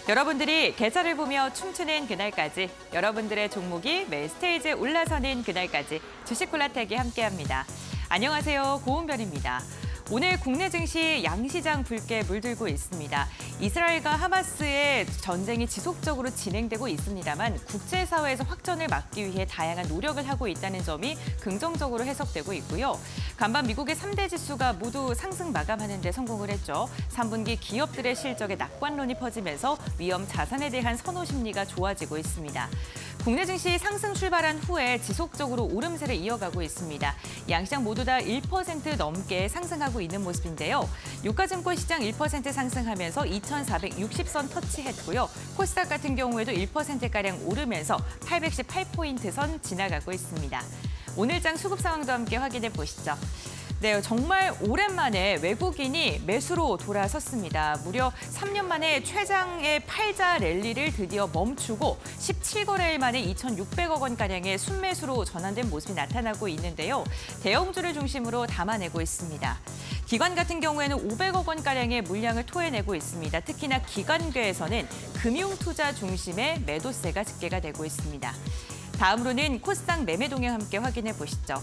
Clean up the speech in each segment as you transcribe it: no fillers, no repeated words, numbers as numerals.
여러분들이 계절을 보며 춤추는 그날까지, 여러분들의 종목이 매일 스테이지에 올라서는 그날까지 주식콜라텍이 함께합니다. 안녕하세요, 고은별입니다. 오늘 국내 증시 양시장 붉게 물들고 있습니다. 이스라엘과 하마스의 전쟁이 지속적으로 진행되고 있습니다만 국제사회에서 확전을 막기 위해 다양한 노력을 하고 있다는 점이 긍정적으로 해석되고 있고요. 간밤 미국의 3대 지수가 모두 상승 마감하는 데 성공을 했죠. 3분기 기업들의 실적에 낙관론이 퍼지면서 위험 자산에 대한 선호 심리가 좋아지고 있습니다. 국내 증시 상승 출발한 후에 지속적으로 오름세를 이어가고 있습니다. 양시장 모두 다 1% 넘게 상승하고 있는 모습인데요. 유가증권 시장 1% 상승하면서 2,460선 터치했고요. 코스닥 같은 경우에도 1%가량 오르면서 818포인트 선 지나가고 있습니다. 오늘장 수급 상황도 함께 확인해 보시죠. 네, 정말 오랜만에 외국인이 매수로 돌아섰습니다. 무려 3년 만에 최장의 팔자 랠리를 드디어 멈추고 17거래일 만에 2,600억 원가량의 순매수로 전환된 모습이 나타나고 있는데요. 대형주를 중심으로 담아내고 있습니다. 기관 같은 경우에는 500억 원가량의 물량을 토해내고 있습니다. 특히나 기관계에서는 금융투자 중심의 매도세가 집계가 되고 있습니다. 다음으로는 코스닥 매매 동향 함께 확인해 보시죠.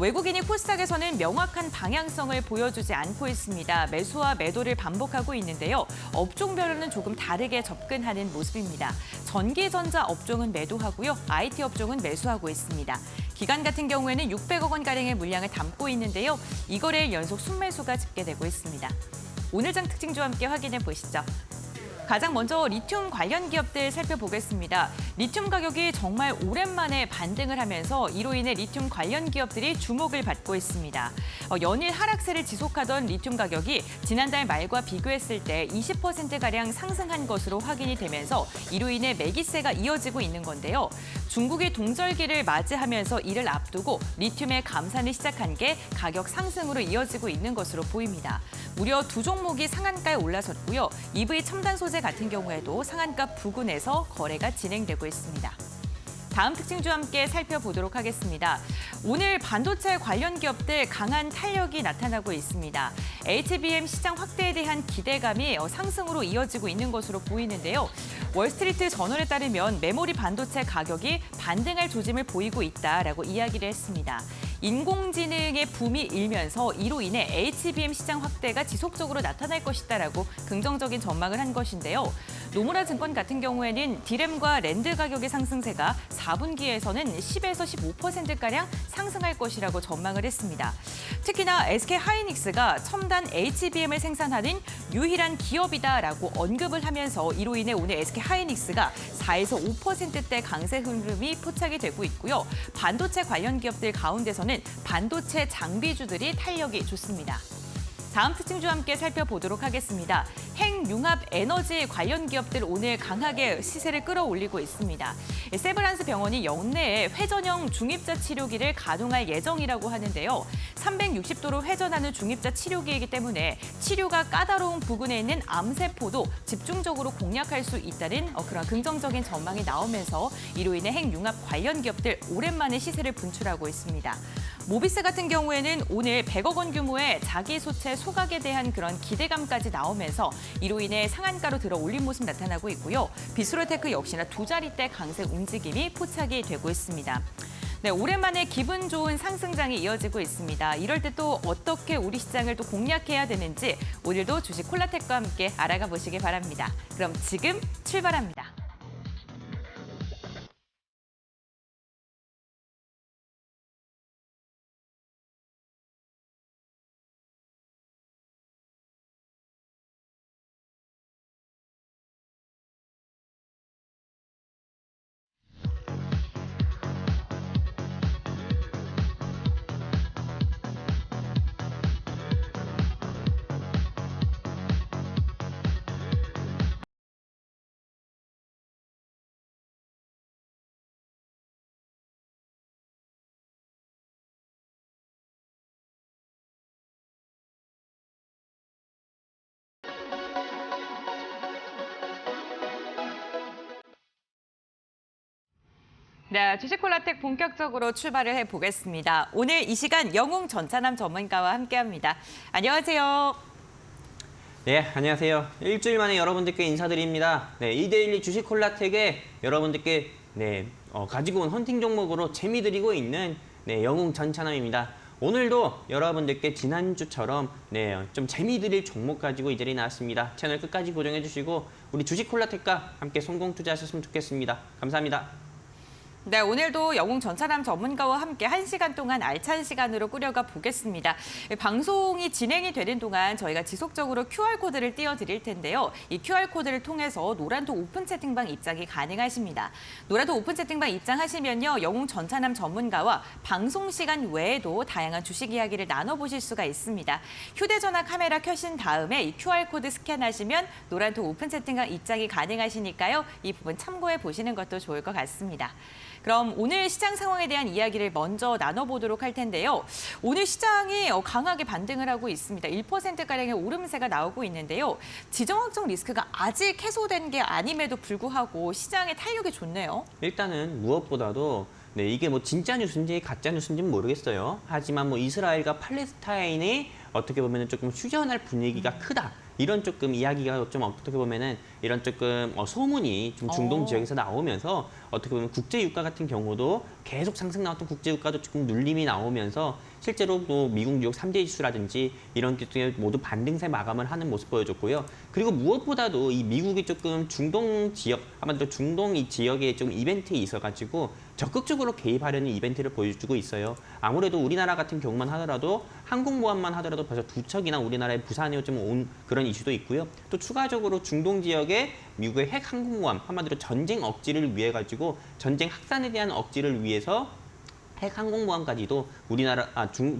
외국인이 코스닥에서는 명확한 방향성을 보여주지 않고 있습니다. 매수와 매도를 반복하고 있는데요. 업종별로는 조금 다르게 접근하는 모습입니다. 전기전자 업종은 매도하고요. IT 업종은 매수하고 있습니다. 기관 같은 경우에는 600억 원가량의 물량을 담고 있는데요. 이거래일 연속 순매수가 집계되고 있습니다. 오늘장 특징주 함께 확인해 보시죠. 가장 먼저 리튬 관련 기업들 살펴보겠습니다. 리튬 가격이 정말 오랜만에 반등을 하면서 이로 인해 리튬 관련 기업들이 주목을 받고 있습니다. 연일 하락세를 지속하던 리튬 가격이 지난달 말과 비교했을 때 20%가량 상승한 것으로 확인이 되면서 이로 인해 매기세가 이어지고 있는 건데요. 중국이 동절기를 맞이하면서 이를 앞두고 리튬의 감산을 시작한 게 가격 상승으로 이어지고 있는 것으로 보입니다. 무려 두 종목이 상한가에 올라섰고요. EV 첨단 소재 같은 경우에도 상한가 부근에서 거래가 진행되고 있습니다. 다음 특징주 함께 살펴보도록 하겠습니다. 오늘 반도체 관련 기업들 강한 탄력이 나타나고 있습니다. HBM 시장 확대에 대한 기대감이 상승으로 이어지고 있는 것으로 보이는데요. 월스트리트 저널에 따르면 메모리 반도체 가격이 반등할 조짐을 보이고 있다라고 이야기를 했습니다. 인공지능의 붐이 일면서 이로 인해 HBM 시장 확대가 지속적으로 나타날 것이다라고 긍정적인 전망을 한 것인데요. 노무라 증권 같은 경우에는 디램과 랜드 가격의 상승세가 4분기에서는 10에서 15%가량 상승할 것이라고 전망을 했습니다. 특히나 SK하이닉스가 첨단 HBM을 생산하는 유일한 기업이다라고 언급을 하면서 이로 인해 오늘 SK하이닉스가 4에서 5%대 강세 흐름이 포착이 되고 있고요. 반도체 관련 기업들 가운데서는 반도체 장비주들이 탄력이 좋습니다. 다음 특징주 함께 살펴보도록 하겠습니다. 핵융합 에너지 관련 기업들 오늘 강하게 시세를 끌어올리고 있습니다. 세브란스 병원이 연내에 회전형 중입자 치료기를 가동할 예정이라고 하는데요. 360도로 회전하는 중입자 치료기이기 때문에 치료가 까다로운 부근에 있는 암세포도 집중적으로 공략할 수 있다는 그런 긍정적인 전망이 나오면서 이로 인해 핵융합 관련 기업들 오랜만에 시세를 분출하고 있습니다. 모비스 같은 경우에는 오늘 100억 원 규모의 자기 소채 소각에 대한 그런 기대감까지 나오면서 이로 인해 상한가로 들어 올린 모습 나타나고 있고요. 비스로테크 역시나 두 자릿대 강세 움직임이 포착이 되고 있습니다. 네, 오랜만에 기분 좋은 상승장이 이어지고 있습니다. 이럴 때 또 어떻게 우리 시장을 또 공략해야 되는지 오늘도 주식 콜라텍과 함께 알아가 보시기 바랍니다. 그럼 지금 출발합니다. 네, 주식콜라텍 본격적으로 출발을 해보겠습니다. 오늘 이 시간 영웅 전차남 전문가와 함께합니다. 안녕하세요. 네, 안녕하세요. 일주일 만에 여러분들께 인사드립니다. 네, 이데일리 주식 콜라텍에 여러분들께 가지고 온 헌팅 종목으로 재미드리고 있는 영웅 전찬원입니다. 오늘도 여러분들께 지난주처럼 좀 재미드릴 종목 가지고 이 자리에 나왔습니다. 채널 끝까지 고정해 주시고 우리 주식 콜라텍과 함께 성공 투자하셨으면 좋겠습니다. 감사합니다. 네, 오늘도 영웅 전차남 전문가와 함께 1시간 동안 알찬 시간으로 꾸려가 보겠습니다. 방송이 진행이 되는 동안 저희가 지속적으로 QR코드를 띄워드릴 텐데요. 이 QR코드를 통해서 노란톡 오픈 채팅방 입장이 가능하십니다. 노란톡 오픈 채팅방 입장하시면요. 영웅 전차남 전문가와 방송 시간 외에도 다양한 주식 이야기를 나눠보실 수가 있습니다. 휴대전화 카메라 켜신 다음에 이 QR코드 스캔하시면 노란톡 오픈 채팅방 입장이 가능하시니까요. 이 부분 참고해 보시는 것도 좋을 것 같습니다. 그럼 오늘 시장 상황에 대한 이야기를 먼저 나눠보도록 할 텐데요. 오늘 시장이 강하게 반등을 하고 있습니다. 1%가량의 오름세가 나오고 있는데요. 지정학적 리스크가 아직 해소된 게 아님에도 불구하고 시장의 탄력이 좋네요. 일단은 무엇보다도 이게 뭐 진짜 뉴스인지 가짜 뉴스인지는 모르겠어요. 하지만 뭐 이스라엘과 팔레스타인이 어떻게 보면 조금 휴전할 분위기가 크다. 이런 조금 이야기가 좀 어떻게 보면은 이런 조금 소문이 좀 중동 지역에서 나오면서 어떻게 보면 국제 유가 같은 경우도 계속 상승 나왔던 국제 유가도 조금 눌림이 나오면서 실제로 또 미국 뉴욕 3대 지수라든지 이런 게 모두 반등세 마감을 하는 모습 보여줬고요. 그리고 무엇보다도 이 미국이 조금 중동 지역, 아마도 중동 이 지역에 좀 이벤트에 있어가지고 적극적으로 개입하려는 이벤트를 보여주고 있어요. 아무래도 우리나라 같은 경우만 하더라도 항공모함만 하더라도 벌써 2척이나 우리나라에 부산에 좀 온 그런 이슈도 있고요. 또 추가적으로 중동 지역에 미국의 핵 항공모함, 한마디로 전쟁 억지를 위해 가지고 전쟁 확산에 대한 억지를 위해서 핵 항공모함까지도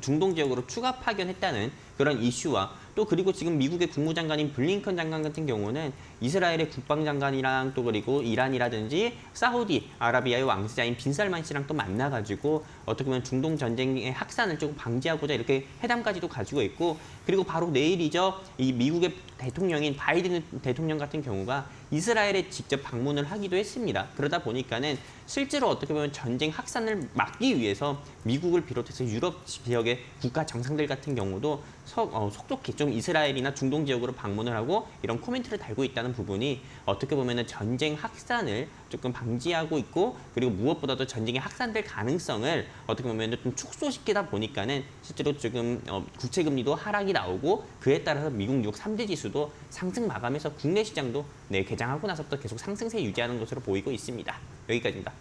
중동 지역으로 추가 파견했다는 그런 이슈와 또 그리고 지금 미국의 국무장관인 블링컨 장관 같은 경우는 이스라엘의 국방장관이랑 또 그리고 이란이라든지 사우디 아라비아의 왕세자인 빈살만 씨랑 또 만나가지고 어떻게 보면 중동 전쟁의 확산을 조금 방지하고자 이렇게 회담까지도 가지고 있고 그리고 바로 내일이죠. 이 미국의 대통령인 바이든 대통령 같은 경우가 이스라엘에 직접 방문을 하기도 했습니다. 그러다 보니까는 실제로 어떻게 보면 전쟁 확산을 막기 위해서 미국을 비롯해서 유럽 지역의 국가 정상들 같은 경우도 속속히 좀 이스라엘이나 중동 지역으로 방문을 하고 이런 코멘트를 달고 있다는 부분이 어떻게 보면은 전쟁 확산을 조금 방지하고 있고 그리고 무엇보다도 전쟁이 확산될 가능성을 어떻게 보면은 좀 축소시키다 보니까는 실제로 조금 국채금리도 하락이 나오고 그에 따라서 미국 뉴욕 3대 지수도 상승 마감해서 국내 시장도 개장하고 나서부터 계속 상승세 유지하는 것으로 보이고 있습니다. 여기까지입니다.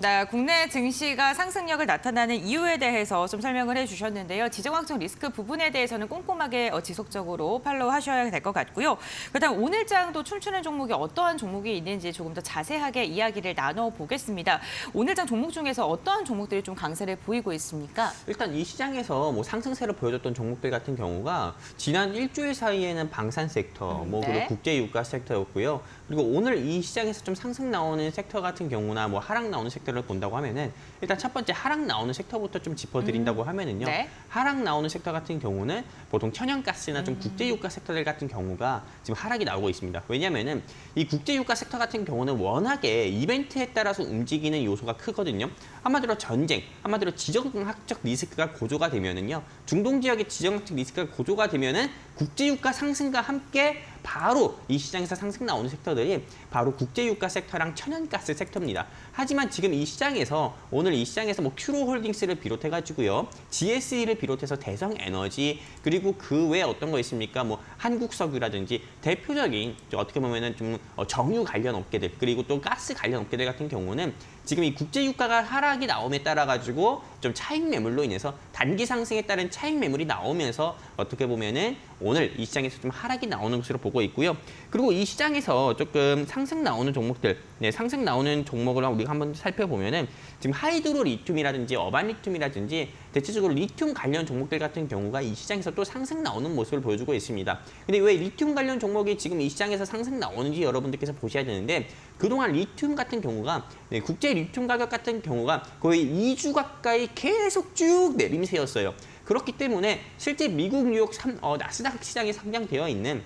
네, 국내 증시가 상승력을 나타나는 이유에 대해서 좀 설명을 해주셨는데요. 지정학적 리스크 부분에 대해서는 꼼꼼하게 지속적으로 팔로우 하셔야 될 것 같고요. 그렇다면 오늘장도 춤추는 종목이 어떠한 종목이 있는지 조금 더 자세하게 이야기를 나눠보겠습니다. 오늘장 종목 중에서 어떠한 종목들이 좀 강세를 보이고 있습니까? 일단 이 시장에서 뭐 상승세를 보여줬던 종목들 같은 경우가 지난 일주일 사이에는 방산 섹터, 그리고 국제 유가 섹터였고요. 그리고 오늘 이 시장에서 좀 상승 나오는 섹터 같은 경우나 뭐 하락 나오는 섹터를 본다고 하면은 일단 첫 번째 하락 나오는 섹터부터 좀 짚어드린다고 하면은요. 네. 하락 나오는 섹터 같은 경우는 보통 천연가스나 좀 국제유가 섹터들 같은 경우가 지금 하락이 나오고 있습니다. 왜냐면은 이 국제유가 섹터 같은 경우는 워낙에 이벤트에 따라서 움직이는 요소가 크거든요. 한마디로 전쟁, 한마디로 지정학적 리스크가 고조가 되면은요. 중동 지역의 지정학적 리스크가 고조가 되면은 국제유가 상승과 함께 바로 이 시장에서 상승 나오는 섹터들이 바로 국제유가 섹터랑 천연가스 섹터입니다. 하지만 지금 이 시장에서 오늘 이 시장에서 뭐 큐로홀딩스를 비롯해가지고요, GSE를 비롯해서 대성에너지 그리고 그 외에 어떤 거 있습니까? 뭐 한국석유라든지 대표적인 어떻게 보면은 좀 정유 관련 업계들 그리고 또 가스 관련 업계들 같은 경우는 지금 이 국제유가가 하락이 나옴에 따라 가지고 좀 차익 매물로 인해서 단기 상승에 따른 차익 매물이 나오면서 어떻게 보면은 오늘 이 시장에서 좀 하락이 나오는 것으로 보고 있고요. 그리고 이 시장에서 조금 상승 나오는 종목들, 상승 나오는 종목을 우리가 한번 살펴보면은 지금 하이드로 리튬이라든지 어반 리튬이라든지 대체적으로 리튬 관련 종목들 같은 경우가 이 시장에서 또 상승 나오는 모습을 보여주고 있습니다. 근데 왜 리튬 관련 종목이 지금 이 시장에서 상승 나오는지 여러분들께서 보셔야 되는데 그동안 리튬 같은 경우가 국제 리튬 가격 같은 경우가 거의 2주 가까이 계속 쭉 내림세였어요. 그렇기 때문에 실제 미국 뉴욕 나스닥 시장에 상장되어 있는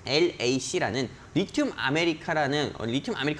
LAC라는 리튬 아메리카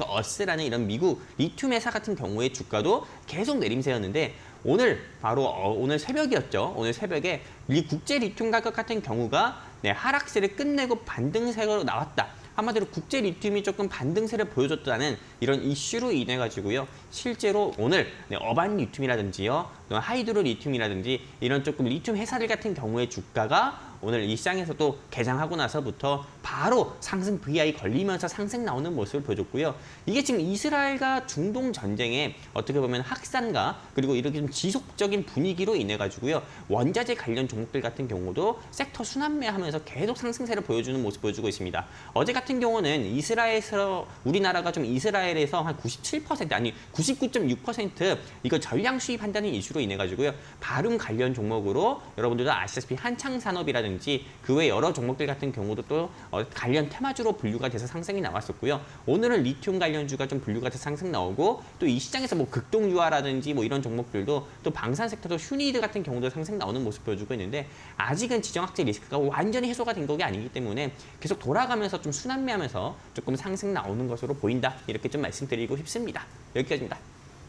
어스라는 이런 미국 리튬 회사 같은 경우의 주가도 계속 내림세였는데 오늘 바로 오늘 새벽이었죠. 오늘 새벽에 이 국제 리튬 가격 같은 경우가 하락세를 끝내고 반등세로 나왔다. 한마디로 국제 리튬이 조금 반등세를 보여줬다는 이런 이슈로 인해 가지고요. 실제로 오늘 어반 리튬이라든지요, 하이드로 리튬이라든지 이런 조금 리튬 회사들 같은 경우의 주가가 오늘 이 시장에서도 개장하고 나서부터 바로 상승 VI 걸리면서 상승 나오는 모습을 보여줬고요. 이게 지금 이스라엘과 중동 전쟁의 어떻게 보면 확산과 그리고 이렇게 좀 지속적인 분위기로 인해 가지고요. 원자재 관련 종목들 같은 경우도 섹터 순환매하면서 계속 상승세를 보여주는 모습 보여주고 있습니다. 어제 같은 경우는 이스라엘에서 우리나라가 좀 이스라엘에서 한 97% 아니 99.6% 이거 전량 수입한다는 이슈로 인해 가지고요. 바름 관련 종목으로 여러분들도 아시다시피 한창산업이라든지 그 외 여러 종목들 같은 경우도 또 관련 테마주로 분류가 돼서 상승이 나왔었고요. 오늘은 리튬 관련주가 좀 분류가 돼서 상승 나오고 또 이 시장에서 뭐 극동유화라든지 뭐 이런 종목들도 또 방산 섹터도 휴니드 같은 경우도 상승 나오는 모습 보여주고 있는데 아직은 지정학적 리스크가 완전히 해소가 된 것이 아니기 때문에 계속 돌아가면서 좀 순환매하면서 조금 상승 나오는 것으로 보인다. 이렇게 좀 말씀드리고 싶습니다. 여기까지입니다.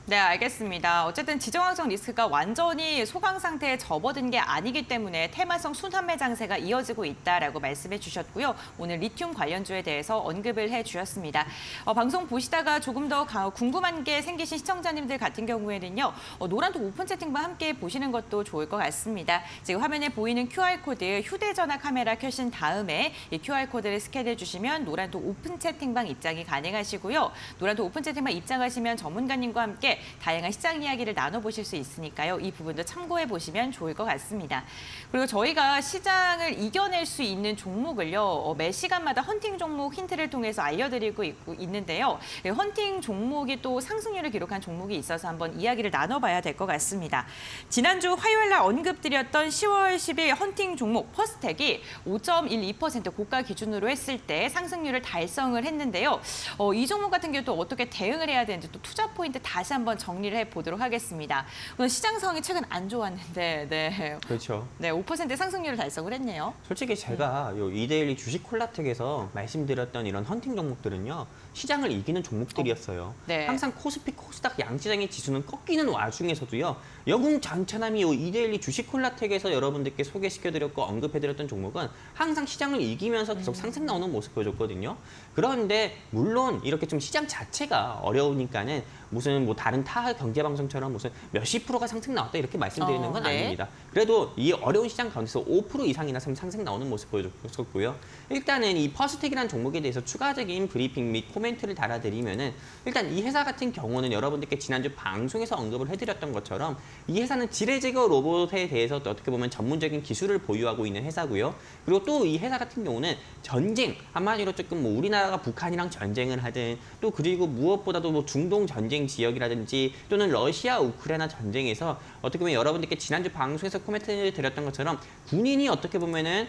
네, 알겠습니다. 어쨌든 지정학적 리스크가 완전히 소강 상태에 접어든 게 아니기 때문에 테마성 순환매 장세가 이어지고 있다라고 말씀해 주셨고요. 오늘 리튬 관련주에 대해서 언급을 해 주셨습니다. 방송 보시다가 조금 더 궁금한 게 생기신 시청자님들 같은 경우에는요. 노란톡 오픈 채팅방 함께 보시는 것도 좋을 것 같습니다. 지금 화면에 보이는 QR코드 휴대전화 카메라 켜신 다음에 이 QR코드를 스캔해 주시면 노란톡 오픈 채팅방 입장이 가능하시고요. 노란톡 오픈 채팅방 입장하시면 전문가님과 함께 다양한 시장 이야기를 나눠보실 수 있으니까요. 이 부분도 참고해 보시면 좋을 것 같습니다. 그리고 저희가 시장을 이겨낼 수 있는 종목을요. 매 시간마다 헌팅 종목 힌트를 통해서 알려드리고 있는데요. 헌팅 종목이 또 상승률을 기록한 종목이 있어서 한번 이야기를 나눠봐야 될 것 같습니다. 지난주 화요일 날 언급드렸던 10월 10일 헌팅 종목 퍼스텍이 5.12% 고가 기준으로 했을 때 상승률을 달성을 했는데요. 이 종목 같은 경우도 어떻게 대응을 해야 되는지 또 투자 포인트 다시 한번 정리를 해보도록 하겠습니다. 시장 상황이 최근 안 좋았는데, 네. 그렇죠. 네, 5% 상승률을 달성을 했네요. 솔직히 제가 요 이데일리 주식 콜라텍에서 말씀드렸던 이런 헌팅 종목들은요. 시장을 이기는 종목들이었어요. 네. 항상 코스피, 코스닥 양시장의 지수는 꺾이는 와중에서도요. 영웅 전차남이 요 이데일리 주식 콜라텍에서 여러분들께 소개시켜드렸고 언급해드렸던 종목은 항상 시장을 이기면서 계속 상승 나오는 모습 보여줬거든요. 그런데 물론 이렇게 좀 시장 자체가 어려우니까는 무슨 뭐 다른 타 경제방송처럼 무슨 몇십 프로가 상승 나왔다 이렇게 말씀드리는 건 네. 아닙니다. 그래도 이 어려운 시장 가운데서 5% 이상이나 상승 나오는 모습 보여줬고요. 일단은 이 퍼스텍이라는 종목에 대해서 추가적인 브리핑 및 코멘트를 달아드리면은 일단 이 회사 같은 경우는 여러분들께 지난주 방송에서 언급을 해드렸던 것처럼 이 회사는 지뢰 제거 로봇에 대해서 또 어떻게 보면 전문적인 기술을 보유하고 있는 회사고요. 그리고 또 이 회사 같은 경우는 전쟁 한마디로 조금 뭐 우리나라가 북한이랑 전쟁을 하든 또 그리고 무엇보다도 뭐 중동 전쟁 지역이라든지 또는 러시아 우크라이나 전쟁에서 어떻게 보면 여러분들께 지난주 방송에서 코멘트 드렸던 것처럼 군인이 어떻게 보면은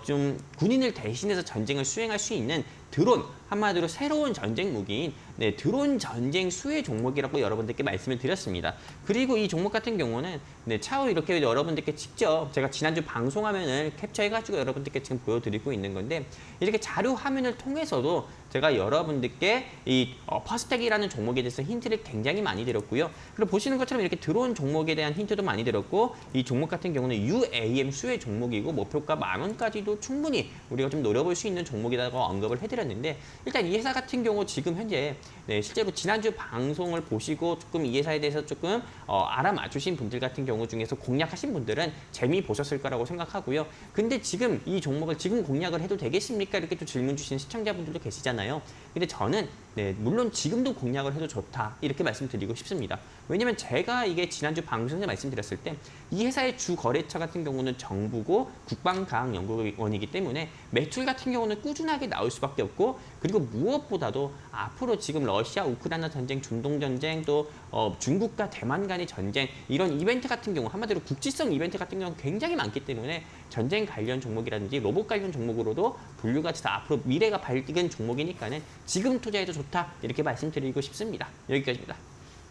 좀 군인을 대신해서 전쟁을 수행할 수 있는 드론 한마디로 새로운 전쟁 무기인 드론 전쟁 수혜 종목이라고 여러분들께 말씀을 드렸습니다. 그리고 이 종목 같은 경우는 차후 이렇게 여러분들께 직접 제가 지난주 방송 화면을 캡처해가지고 여러분들께 지금 보여드리고 있는 건데 이렇게 자료 화면을 통해서도 제가 여러분들께 이 퍼스텍이라는 종목에 대해서 힌트를 굉장히 많이 드렸고요. 그리고 보시는 것처럼 이렇게 드론 종목에 대한 힌트도 많이 드렸고 이 종목 같은 경우는 UAM 수혜 종목이고 목표가 10,000원까지도 충분히 우리가 좀 노려볼 수 있는 종목이라고 언급을 해드렸는데 일단 이 회사 같은 경우 지금 현재 실제로 지난주 방송을 보시고 조금 이 회사에 대해서 조금 알아맞추신 분들 같은 경우 중에서 공략하신 분들은 재미 보셨을 거라고 생각하고요. 근데 지금 이 종목을 지금 공략을 해도 되겠습니까? 이렇게 또 질문 주신 시청자분들도 계시잖아요. 근데 저는 물론 지금도 공략을 해도 좋다 이렇게 말씀드리고 싶습니다. 왜냐면 제가 이게 지난주 방송에서 말씀드렸을 때 이 회사의 주 거래처 같은 경우는 정부고 국방과학연구원이기 때문에 매출 같은 경우는 꾸준하게 나올 수밖에 없고 그리고 무엇보다도 앞으로 지금 러시아 우크라이나 전쟁, 중동 전쟁 또 중국과 대만 간의 전쟁 이런 이벤트 같은 경우 한마디로 국지성 이벤트 같은 경우는 굉장히 많기 때문에 전쟁 관련 종목이라든지 로봇 관련 종목으로도 분류가 돼서 앞으로 미래가 밝은 종목이니까는 지금 투자해도 좋다 이렇게 말씀드리고 싶습니다. 여기까지입니다.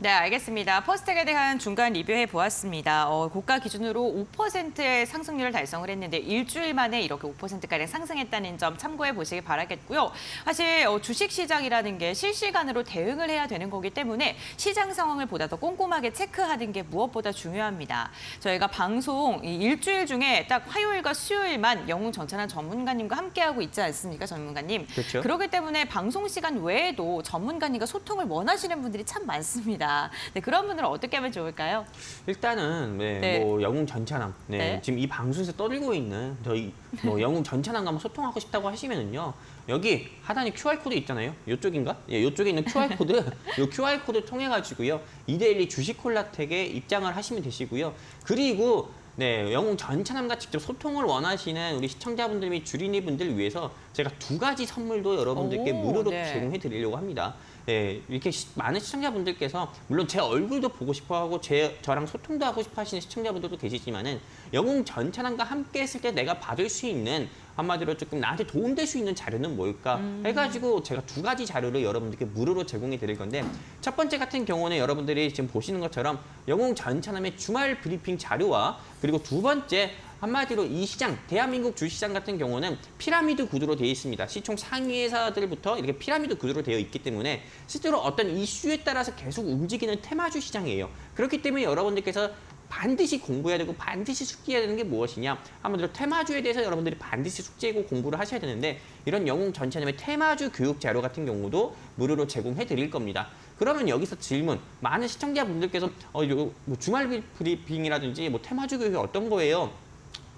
네, 알겠습니다. 퍼스텍에 대한 중간 리뷰해 보았습니다. 고가 기준으로 5%의 상승률을 달성을 했는데 일주일 만에 이렇게 5%가량 상승했다는 점 참고해 보시기 바라겠고요. 사실 주식시장이라는 게 실시간으로 대응을 해야 되는 거기 때문에 시장 상황을 보다 더 꼼꼼하게 체크하는 게 무엇보다 중요합니다. 저희가 방송 일주일 중에 딱 화요일과 수요일만 영웅전찬한 전문가님과 함께하고 있지 않습니까, 전문가님? 그렇죠. 그렇기 때문에 방송 시간 외에도 전문가님과 소통을 원하시는 분들이 참 많습니다. 네, 그런 분들은 어떻게 하면 좋을까요? 일단은 네. 뭐 영웅 전찬함, 네. 지금 이 방송에서 떠들고 있는 저희 뭐 영웅 전찬함과 한번 소통하고 싶다고 하시면은요. 여기 하단에 QR 코드 있잖아요. 이쪽인가? 예, 이쪽에 있는 QR 코드, 이 QR 코드 통해 가지고요. 이데일리 주식콜라텍에 입장을 하시면 되시고요. 그리고 영웅 전찬함과 직접 소통을 원하시는 우리 시청자분들 및 주린이분들 위해서 제가 2가지 선물도 여러분들께 오, 무료로 네. 제공해 드리려고 합니다. 이렇게 많은 시청자분들께서 물론 제 얼굴도 보고 싶어하고 저랑 소통도 하고 싶어 하시는 시청자분들도 계시지만은 영웅 전찬함과 함께 했을 때 내가 받을 수 있는 한마디로 조금 나한테 도움될 수 있는 자료는 뭘까 해가지고 제가 2가지 자료를 여러분들께 무료로 제공해 드릴 건데 첫 번째 같은 경우는 여러분들이 지금 보시는 것처럼 영웅 전찬함의 주말 브리핑 자료와 그리고 두 번째 한마디로 이 시장, 대한민국 주시장 같은 경우는 피라미드 구조로 되어 있습니다. 시총 상위 회사들부터 이렇게 피라미드 구조로 되어 있기 때문에 실제로 어떤 이슈에 따라서 계속 움직이는 테마주 시장이에요. 그렇기 때문에 여러분들께서 반드시 공부해야 되고 반드시 숙지해야 되는 게 무엇이냐. 한마디로 테마주에 대해서 여러분들이 반드시 숙지하고 공부를 하셔야 되는데 이런 영웅 전찬함의 테마주 교육 자료 같은 경우도 무료로 제공해 드릴 겁니다. 그러면 여기서 질문, 많은 시청자분들께서 뭐 주말 브리핑이라든지 뭐 테마주 교육이 어떤 거예요?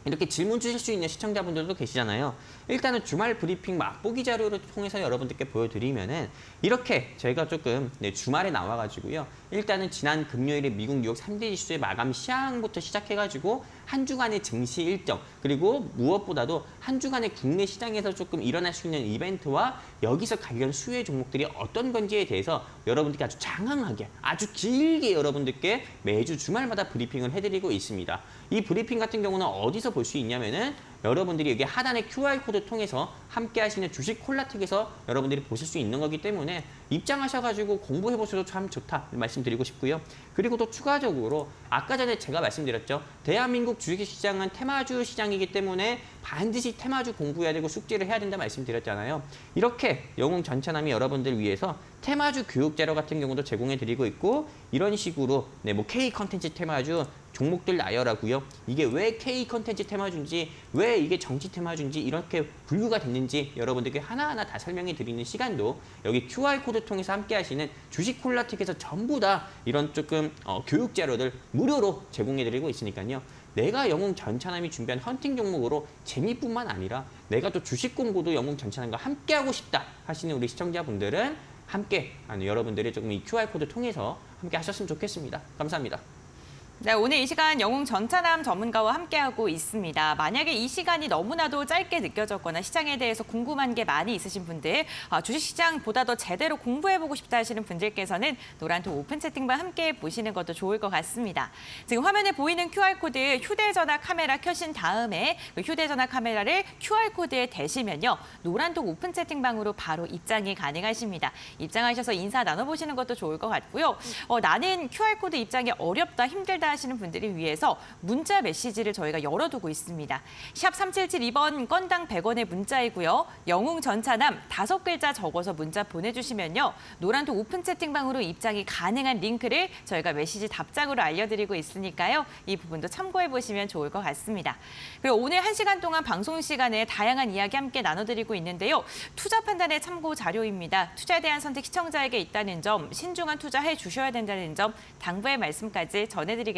이렇게 질문 주실 수 있는 시청자분들도 계시잖아요. 일단은 주말 브리핑 맛보기 자료를 통해서 여러분들께 보여드리면은 이렇게 저희가 조금 주말에 나와가지고요. 일단은 지난 금요일에 미국 뉴욕 3대 지수의 마감 시향부터 시작해가지고 한 주간의 증시 일정 그리고 무엇보다도 한 주간의 국내 시장에서 조금 일어날 수 있는 이벤트와 여기서 관련 수혜 종목들이 어떤 건지에 대해서 여러분들께 아주 장황하게 아주 길게 여러분들께 매주 주말마다 브리핑을 해드리고 있습니다. 이 브리핑 같은 경우는 어디서 볼 수 있냐면은 여러분들이 여기 하단에 QR코드 통해서 함께 하시는 주식 콜라텍에서 여러분들이 보실 수 있는 거기 때문에 입장하셔가지고 공부해 보셔도 참 좋다 말씀드리고 싶고요. 그리고 또 추가적으로 아까 전에 제가 말씀드렸죠. 대한민국 주식시장은 테마주 시장이기 때문에 반드시 테마주 공부해야 되고 숙지를 해야 된다 말씀드렸잖아요. 이렇게 영웅 전찬함이 여러분들 위해서 테마주 교육 자료 같은 경우도 제공해 드리고 있고 이런 식으로 뭐 K 컨텐츠 테마주 종목들 나열하고요. 이게 왜 K 컨텐츠 테마주인지 왜 이게 정치 테마주인지 이렇게 분류가 됐는지 여러분들께 하나하나 다 설명해 드리는 시간도 여기 QR코드 통해서 함께 하시는 주식콜라텍에서 전부 다 이런 조금 교육 자료들 무료로 제공해 드리고 있으니까요. 내가 영웅 전찬함이 준비한 헌팅 종목으로 재미뿐만 아니라 내가 또 주식 공부도 영웅 전찬함과 함께 하고 싶다 하시는 우리 시청자분들은 함께 여러분들이 조금 이 QR코드 통해서 함께 하셨으면 좋겠습니다. 감사합니다. 네, 오늘 이 시간 영웅 전찬함 전문가와 함께하고 있습니다. 만약에 이 시간이 너무나도 짧게 느껴졌거나 시장에 대해서 궁금한 게 많이 있으신 분들, 주식시장보다 더 제대로 공부해보고 싶다 하시는 분들께서는 노란톡 오픈 채팅방 함께 보시는 것도 좋을 것 같습니다. 지금 화면에 보이는 QR코드 휴대전화 카메라 켜신 다음에 그 휴대전화 카메라를 QR코드에 대시면요. 노란톡 오픈 채팅방으로 바로 입장이 가능하십니다. 입장하셔서 인사 나눠보시는 것도 좋을 것 같고요. 나는 QR코드 입장이 어렵다, 힘들다 하시는 분들을 위해서 문자 메시지를 저희가 열어두고 있습니다. 샵 3772번 건당 100원의 문자이고요. 영웅 전찬함 5글자 적어서 문자 보내주시면요. 노란톡 오픈 채팅방으로 입장이 가능한 링크를 저희가 메시지 답장으로 알려드리고 있으니까요. 이 부분도 참고해보시면 좋을 것 같습니다. 그리고 오늘 1시간 동안 방송 시간에 다양한 이야기 함께 나눠드리고 있는데요. 투자 판단의 참고 자료입니다. 투자에 대한 선택 시청자에게 있다는 점, 신중한 투자해 주셔야 된다는 점, 당부의 말씀까지 전해드리겠습니다.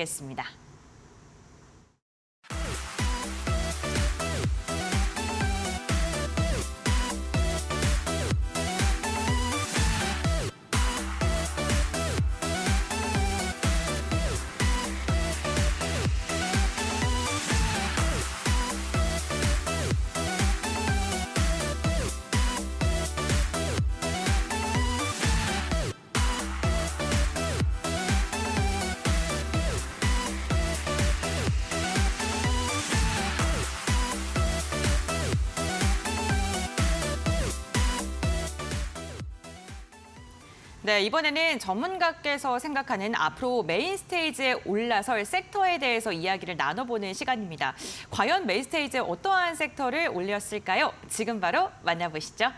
네, 이번에는 전문가께서 생각하는 앞으로 메인 스테이지에 올라설 섹터에 대해서 이야기를 나눠보는 시간입니다. 과연 메인 스테이지에 어떠한 섹터를 올렸을까요? 지금 바로 만나보시죠.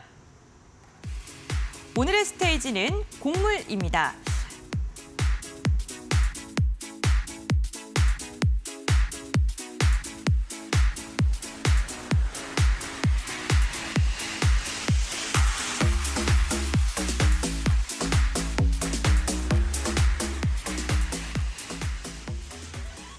오늘의 스테이지는 곡물입니다.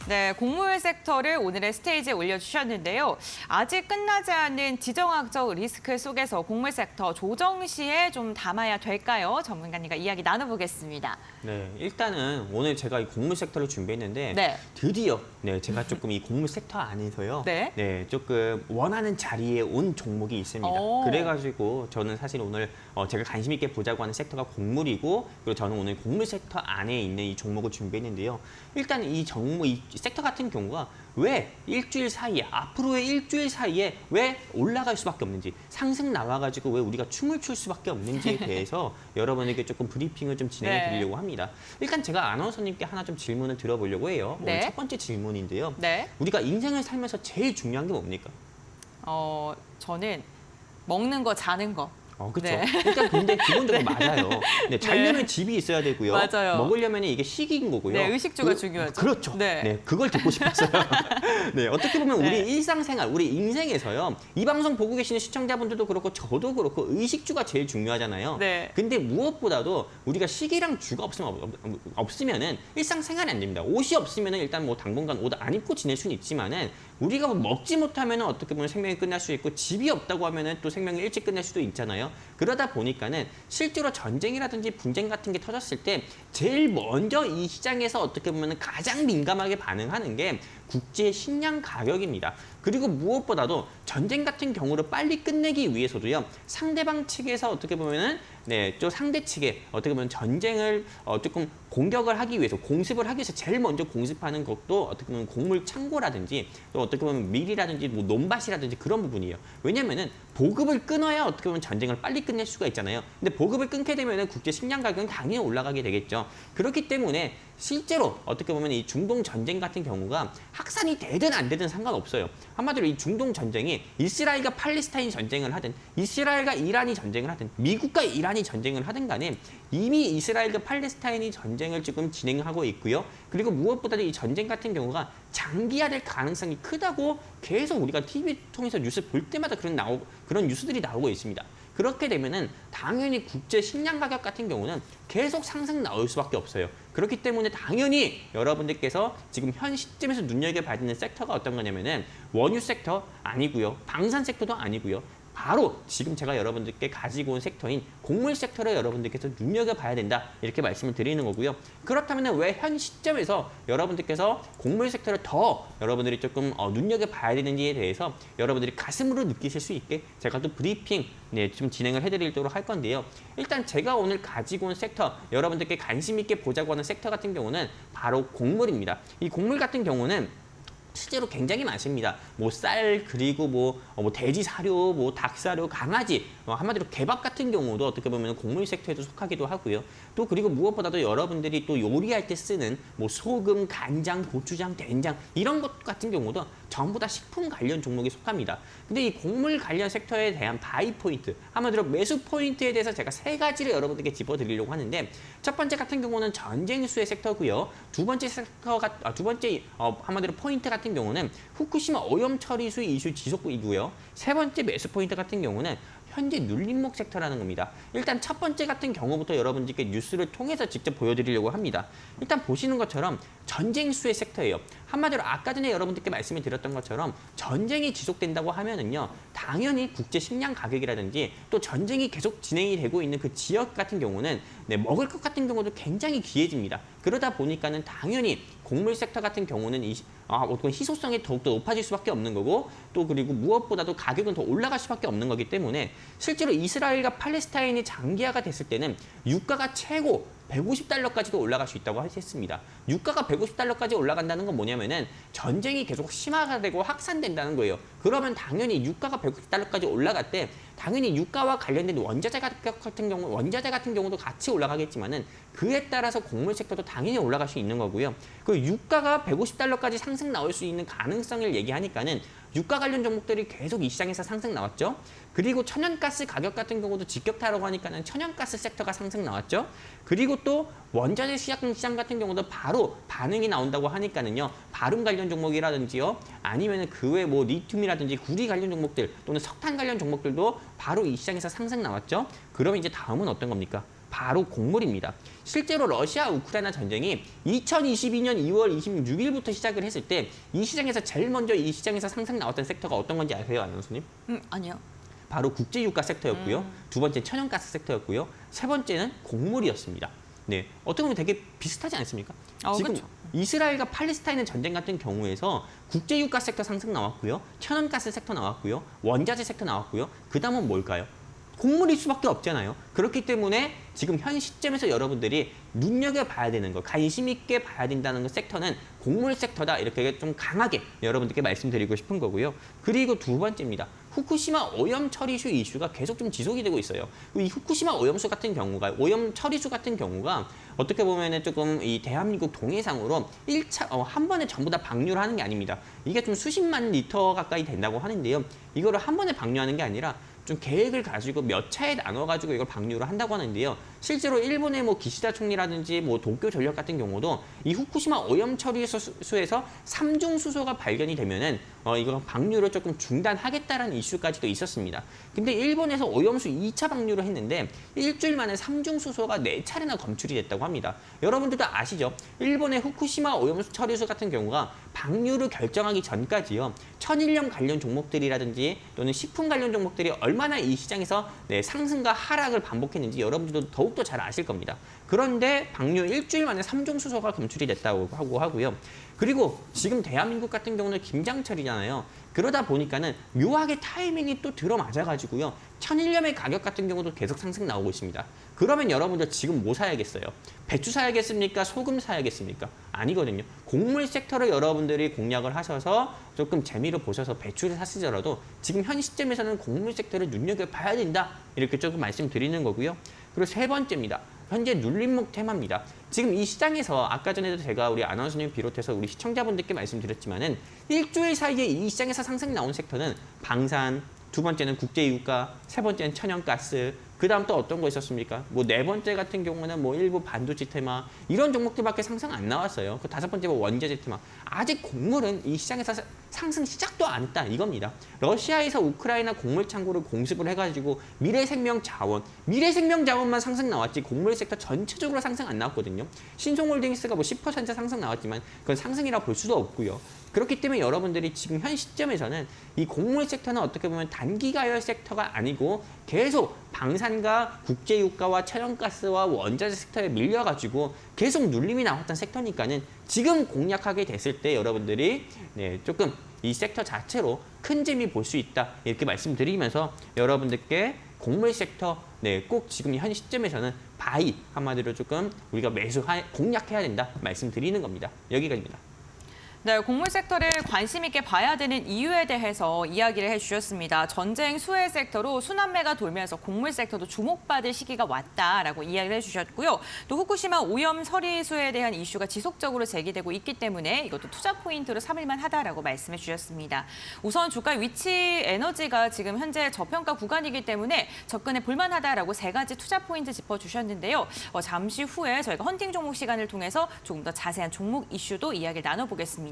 네, 곡물 섹터를 오늘의 스테이지에 올려주셨는데요. 아직 끝나지 않은 지정학적 리스크 속에서 곡물 섹터 조정 시에 좀 담아야 될까요? 전문가님과 이야기 나눠보겠습니다. 네, 일단은 오늘 제가 이 곡물 섹터를 준비했는데 네. 드디어 제가 조금 이 곡물 섹터 안에서요. 네. 조금 원하는 자리에 온 종목이 있습니다. 오. 그래가지고 저는 사실 오늘 제가 관심 있게 보자고 하는 섹터가 곡물이고 그리고 저는 오늘 곡물 섹터 안에 있는 이 종목을 준비했는데요. 일단 이 종목, 이 섹터 같은 경우가 왜 일주일 사이에 앞으로의 일주일 사이에 왜 올라갈 수밖에 없는지 상승 나와가지고 왜 우리가 춤을 출 수밖에 없는지에 대해서 여러분에게 조금 브리핑을 좀 진행해 드리려고 합니다. 일단 제가 아나운서님께 하나 좀 질문을 드려보려고 해요. 네. 오늘 첫 번째 질문인데요. 네. 우리가 인생을 살면서 제일 중요한 게 뭡니까? 저는 먹는 거, 자는 거. 그렇죠. 네. 일단 근데 기본적으로 맞아요. 네, 자려면 네. 집이 있어야 되고요. 맞아요. 먹으려면 이게 식인 거고요. 네, 의식주가 중요하죠. 그렇죠. 네. 그걸 듣고 싶었어요. 네, 어떻게 보면 네. 우리 일상생활, 우리 인생에서요. 이 방송 보고 계시는 시청자분들도 그렇고 저도 그렇고 의식주가 제일 중요하잖아요. 네. 근데 무엇보다도 우리가 식이랑 주가 없으면은 일상생활이 안 됩니다. 옷이 없으면은 일단 뭐 당분간 옷 안 입고 지낼 수는 있지만은 우리가 뭐 먹지 못하면은 어떻게 보면 생명이 끝날 수 있고 집이 없다고 하면은 또 생명이 일찍 끝날 수도 있잖아요. 그러다 보니까는 실제로 전쟁이라든지 분쟁 같은 게 터졌을 때 제일 먼저 이 시장에서 어떻게 보면은 가장 민감하게 반응하는 게 국제 식량 가격입니다. 그리고 무엇보다도 전쟁 같은 경우를 빨리 끝내기 위해서도요. 상대방 측에서 어떻게 보면은 또 상대 측에 어떻게 보면 전쟁을 조금 공격을 하기 위해서 공습을 하기 위해서 제일 먼저 공습하는 것도 어떻게 보면 곡물 창고라든지 또 어떻게 보면 밀이라든지 뭐 논밭이라든지 그런 부분이에요. 왜냐면은 보급을 끊어야 어떻게 보면 전쟁을 빨리 끝낼 수가 있잖아요. 근데 보급을 끊게 되면은 국제 식량 가격은 당연히 올라가게 되겠죠. 그렇기 때문에 실제로 어떻게 보면 이 중동 전쟁 같은 경우가 확산이 되든 안 되든 상관없어요. 한마디로 이 중동 전쟁이 이스라엘과 팔레스타인 전쟁을 하든 이스라엘과 이란이 전쟁을 하든 미국과 이란이 전쟁을 하든 간에 이미 이스라엘과 팔레스타인이 전쟁을 지금 진행하고 있고요. 그리고 무엇보다도 이 전쟁 같은 경우가 장기화될 가능성이 크다고 계속 우리가 TV 통해서 뉴스 볼 때마다 그런 뉴스들이 나오고 있습니다. 그렇게 되면은 당연히 국제 식량 가격 같은 경우는 계속 상승 나올 수밖에 없어요. 그렇기 때문에 당연히 여러분들께서 지금 현 시점에서 눈여겨봐야 되는 섹터가 어떤 거냐면은 원유 섹터 아니고요. 방산 섹터도 아니고요. 바로 지금 제가 여러분들께 가지고 온 섹터인 곡물 섹터를 여러분들께서 눈여겨봐야 된다. 이렇게 말씀을 드리는 거고요. 그렇다면 왜 현 시점에서 여러분들께서 곡물 섹터를 더 여러분들이 조금 눈여겨봐야 되는지에 대해서 여러분들이 가슴으로 느끼실 수 있게 제가 또 브리핑 좀 진행을 해드리도록 할 건데요. 일단 제가 오늘 가지고 온 섹터, 여러분들께 관심 있게 보자고 하는 섹터 같은 경우는 바로 곡물입니다. 이 곡물 같은 경우는 실제로 굉장히 많습니다. 뭐 쌀, 그리고 뭐 돼지 사료, 뭐 닭 사료, 강아지, 한마디로 개밥 같은 경우도 어떻게 보면 곡물 섹터에도 속하기도 하고요. 또 그리고 무엇보다도 여러분들이 또 요리할 때 쓰는 뭐 소금, 간장, 고추장, 된장 이런 것 같은 경우도 전부 다 식품 관련 종목에 속합니다. 근데 이 곡물 관련 sek터에 대한 바이 포인트, 한마디로 매수 포인트에 대해서 제가 세 가지를 여러분들께 짚어드리려고 하는데 첫 번째 같은 경우는 전쟁 수혜 섹터고요. 두 번째 한마디로 포인트 같은 경우는 후쿠시마 오염 처리 수의 이슈 지속이고요. 세 번째 매수 포인트 같은 경우는 현재 눌림목 섹터라는 겁니다. 일단 첫 번째 같은 경우부터 여러분들께 뉴스를 통해서 직접 보여드리려고 합니다. 일단 보시는 것처럼 전쟁 수혜 섹터예요. 한마디로 아까 전에 여러분들께 말씀을 드렸던 것처럼 전쟁이 지속된다고 하면은요, 당연히 국제 식량 가격이라든지 또 전쟁이 계속 진행이 되고 있는 그 지역 같은 경우는 먹을 것 같은 경우도 굉장히 귀해집니다. 그러다 보니까는 당연히 곡물 섹터 같은 경우는 어떤 희소성이 더욱더 높아질 수밖에 없는 거고 또 그리고 무엇보다도 가격은 더 올라갈 수밖에 없는 거기 때문에 실제로 이스라엘과 팔레스타인이 장기화가 됐을 때는 유가가 최고 $150까지도 올라갈 수 있다고 했습니다. 유가가 $150까지 올라간다는 건 뭐냐면은 전쟁이 계속 심화가 되고 확산된다는 거예요. 그러면 당연히 유가가 $150까지 올라갈 때 당연히 유가와 관련된 원자재 같은 경우도 같이 올라가겠지만은 그에 따라서 곡물 섹터도 당연히 올라갈 수 있는 거고요. 그 유가가 $150까지 상승 나올 수 있는 가능성을 얘기하니까는 유가 관련 종목들이 계속 이 시장에서 상승 나왔죠. 그리고 천연가스 가격 같은 경우도 직격타라고 하니까는 천연가스 섹터가 상승 나왔죠. 그리고 또 원자재 시장 같은 경우도 바로 반응이 나온다고 하니까는요. 바름 관련 종목이라든지요. 아니면은 그 외 뭐 리튬이라든지 구리 관련 종목들 또는 석탄 관련 종목들도 바로 이 시장에서 상승 나왔죠. 그러면 이제 다음은 어떤 겁니까? 바로 곡물입니다. 실제로 러시아 우크라이나 전쟁이 2022년 2월 26일부터 시작을 했을 때 이 시장에서 제일 먼저 이 시장에서 상승 나왔던 섹터가 어떤 건지 아세요, 아나운서님? 아니요. 바로 국제유가 섹터였고요. 두 번째는 천연가스 섹터였고요. 세 번째는 곡물이었습니다. 네, 어떻게 보면 되게 비슷하지 않습니까? 지금 그쵸. 이스라엘과 팔레스타인 전쟁 같은 경우에서 국제유가 섹터 상승 나왔고요. 천연가스 섹터 나왔고요. 원자재 섹터 나왔고요. 그 다음은 뭘까요? 곡물일 수밖에 없잖아요. 그렇기 때문에 지금 현 시점에서 여러분들이 눈여겨봐야 되는 거, 관심 있게 봐야 된다는 그 섹터는 곡물 섹터다. 이렇게 좀 강하게 여러분들께 말씀드리고 싶은 거고요. 그리고 두 번째입니다. 후쿠시마 오염 처리수 이슈가 계속 좀 지속이 되고 있어요. 이 후쿠시마 오염 처리수 같은 경우가 어떻게 보면은 조금 이 대한민국 동해상으로 한 번에 전부 다 방류를 하는 게 아닙니다. 이게 좀 수십만 리터 가까이 된다고 하는데요. 이거를 한 번에 방류하는 게 아니라 좀 계획을 가지고 몇 차에 나눠가지고 이걸 방류를 한다고 하는데요. 실제로 일본의 뭐 기시다 총리라든지 뭐 도쿄 전력 같은 경우도 이 후쿠시마 오염 처리수에서 삼중 수소가 발견이 되면은 이거 방류를 조금 중단하겠다라는 이슈까지도 있었습니다. 근데 일본에서 오염수 2차 방류를 했는데 일주일 만에 삼중 수소가 4차례나 검출이 됐다고 합니다. 여러분들도 아시죠? 일본의 후쿠시마 오염 처리수 같은 경우가 방류를 결정하기 전까지요. 천일염 관련 종목들이라든지 또는 식품 관련 종목들이 얼마나 이 시장에서 상승과 하락을 반복했는지 여러분들도 더욱더 잘 아실 겁니다. 그런데 방류 일주일 만에 삼중 수소가 검출이 됐다고 하고요. 그리고 지금 대한민국 같은 경우는 김장철이잖아요. 그러다 보니까는 묘하게 타이밍이 또 들어맞아가지고요. 천일염의 가격 같은 경우도 계속 상승 나오고 있습니다. 그러면 여러분들 지금 뭐 사야겠어요? 배추 사야겠습니까? 소금 사야겠습니까? 아니거든요. 곡물 섹터를 여러분들이 공략을 하셔서 조금 재미를 보셔서 배추를 사시더라도 지금 현 시점에서는 곡물 섹터를 눈여겨봐야 된다. 이렇게 조금 말씀드리는 거고요. 그리고 세 번째입니다. 현재 눌림목 테마입니다. 지금 이 시장에서 아까 전에도 제가 우리 아나운서님 비롯해서 우리 시청자분들께 말씀드렸지만은 일주일 사이에 이 시장에서 상승 나온 섹터는 방산, 두 번째는 국제유가, 세 번째는 천연가스, 그 다음 또 어떤 거 있었습니까? 뭐 네 번째 같은 경우는 뭐 일부 반도체 테마 이런 종목들밖에 상승 안 나왔어요. 그 다섯 번째 뭐 원자재 테마. 아직 곡물은 이 시장에서 상승 시작도 안 했다 이겁니다. 러시아에서 우크라이나 곡물 창고를 공습을 해가지고 미래생명 자원만 상승 나왔지 곡물 섹터 전체적으로 상승 안 나왔거든요. 신송홀딩스가 뭐 10% 상승 나왔지만 그건 상승이라 볼 수도 없고요. 그렇기 때문에 여러분들이 지금 현 시점에서는 이 곡물 섹터는 어떻게 보면 단기가열 섹터가 아니고 계속 방산과 국제유가와 천연가스와 원자재 섹터에 밀려가지고 계속 눌림이 나왔던 섹터니까는 지금 공략하게 됐을 때 여러분들이 조금 이 섹터 자체로 큰 재미 볼 수 있다 이렇게 말씀드리면서 여러분들께 곡물 섹터 꼭 지금 현 시점에서는 바이 한마디로 조금 우리가 공략해야 된다 말씀드리는 겁니다. 여기까지입니다. 네, 곡물 섹터를 관심 있게 봐야 되는 이유에 대해서 이야기를 해주셨습니다. 전쟁 수혜 섹터로 순환매가 돌면서 곡물 섹터도 주목받을 시기가 왔다라고 이야기를 해주셨고요. 또 후쿠시마 오염 처리수에 대한 이슈가 지속적으로 제기되고 있기 때문에 이것도 투자 포인트로 삼을만 하다라고 말씀해 주셨습니다. 우선 주가 위치 에너지가 지금 현재 저평가 구간이기 때문에 접근해 볼만하다라고 세 가지 투자 포인트 짚어주셨는데요. 잠시 후에 저희가 헌팅 종목 시간을 통해서 조금 더 자세한 종목 이슈도 이야기를 나눠보겠습니다.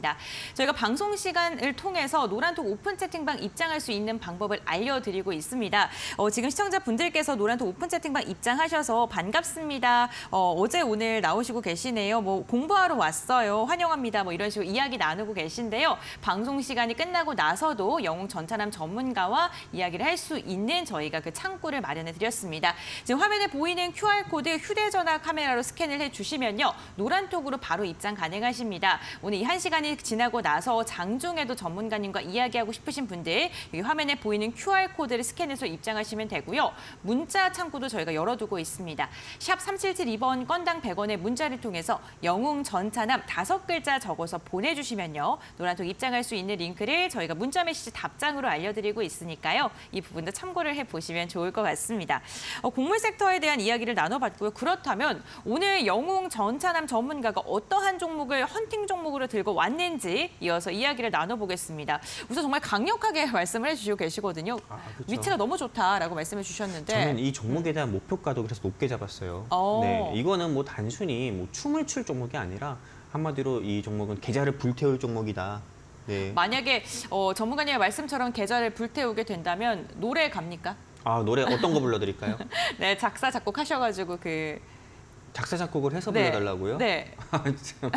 저희가 방송 시간을 통해서 노란톡 오픈 채팅방 입장할 수 있는 방법을 알려드리고 있습니다. 지금 시청자분들께서 노란톡 오픈 채팅방 입장하셔서 반갑습니다. 어제 오늘 나오시고 계시네요. 뭐 공부하러 왔어요. 환영합니다. 뭐 이런 식으로 이야기 나누고 계신데요. 방송 시간이 끝나고 나서도 영웅 전차남 전문가와 이야기를 할 수 있는 저희가 그 창구를 마련해 드렸습니다. 지금 화면에 보이는 QR코드 휴대전화 카메라로 스캔을 해주시면요. 노란톡으로 바로 입장 가능하십니다. 오늘 이 한 시간이 시간이 지나고 나서 장중에도 전문가님과 이야기하고 싶으신 분들 여기 화면에 보이는 QR코드를 스캔해서 입장하시면 되고요. 문자 창구도 저희가 열어두고 있습니다. 샵 3772번 건당 100원의 문자를 통해서 영웅 전차남 5글자 적어서 보내주시면요. 노란톡 입장할 수 있는 링크를 저희가 문자 메시지 답장으로 알려드리고 있으니까요. 이 부분도 참고를 해보시면 좋을 것 같습니다. 곡물 섹터에 대한 이야기를 나눠봤고요. 그렇다면 오늘 영웅 전차남 전문가가 어떠한 종목을 헌팅 종목으로 들고 왔는지 이어서 이야기를 나눠보겠습니다. 우선 정말 강력하게 말씀을 해주시고 계시거든요. 그렇죠. 위치가 너무 좋다라고 말씀해 주셨는데 저는 이 종목에 대한 목표가도 그래서 높게 잡았어요. 네, 이거는 뭐 단순히 뭐 춤을 출 종목이 아니라 한마디로 이 종목은 계좌를 불태울 종목이다. 네. 만약에 전문가님의 말씀처럼 계좌를 불태우게 된다면 노래 갑니까? 노래 어떤 거 불러드릴까요? 네, 작사 작곡 하셔가지고 작사 작곡을 해서 네. 불러달라고요? 네. 참,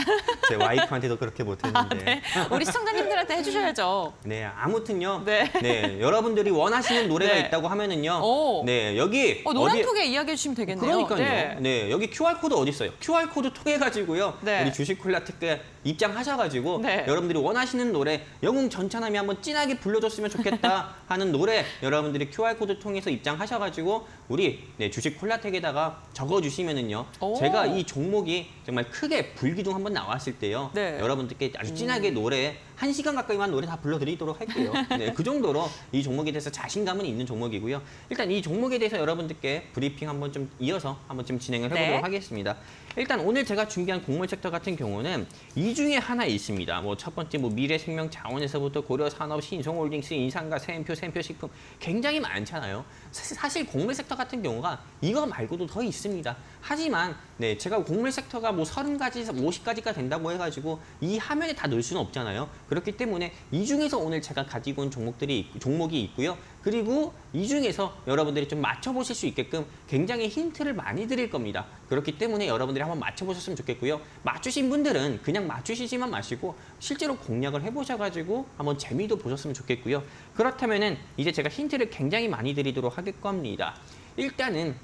제 와이프한테도 그렇게 못했는데. 네. 우리 시청자님들한테 해주셔야죠. 네, 아무튼요. 네. 네, 여러분들이 원하시는 노래가 네. 있다고 하면은요. 오. 네, 여기 노란톡에 이야기해 주시면 되겠네요. 그러니까요. 네, 여기 QR코드 어디 있어요? QR코드 통해 가지고요. 네. 우리 주식콜라텍에 입장하셔가지고 네. 여러분들이 원하시는 노래 영웅 전차남이 한번 진하게 불러줬으면 좋겠다 하는 노래 여러분들이 QR코드 통해서 입장하셔가지고 우리 주식콜라텍에다가 적어주시면은요. 오. 제가 이 종목이 정말 크게 불기둥 한번 나왔을 때요. 네. 여러분들께 아주 진하게 노래 1시간 가까이만 노래 다 불러드리도록 할게요. 네, 그 정도로 이 종목에 대해서 자신감은 있는 종목이고요. 일단 이 종목에 대해서 여러분들께 브리핑 한번 좀 이어서 한번 좀 진행을 해보도록 네. 하겠습니다. 일단 오늘 제가 준비한 곡물 섹터 같은 경우는 이 중에 하나 있습니다. 뭐 첫 번째 미래생명자원에서부터 고려산업, 신성홀딩스, 인상가, 샘표, 샘표식품 굉장히 많잖아요. 사실 곡물 섹터 같은 경우가 이거 말고도 더 있습니다. 하지만 제가 곡물 섹터가 뭐 30가지에서 50가지가 된다고 해가지고 이 화면에 다 넣을 수는 없잖아요. 그렇기 때문에 이 중에서 오늘 제가 가지고 온 종목이 있고요. 그리고 이 중에서 여러분들이 좀 맞춰보실 수 있게끔 굉장히 힌트를 많이 드릴 겁니다. 그렇기 때문에 여러분들이 한번 맞춰보셨으면 좋겠고요. 맞추신 분들은 그냥 맞추시지만 마시고 실제로 공략을 해보셔가지고 한번 재미도 보셨으면 좋겠고요. 그렇다면은 이제 제가 힌트를 굉장히 많이 드리도록 할 겁니다. 일단은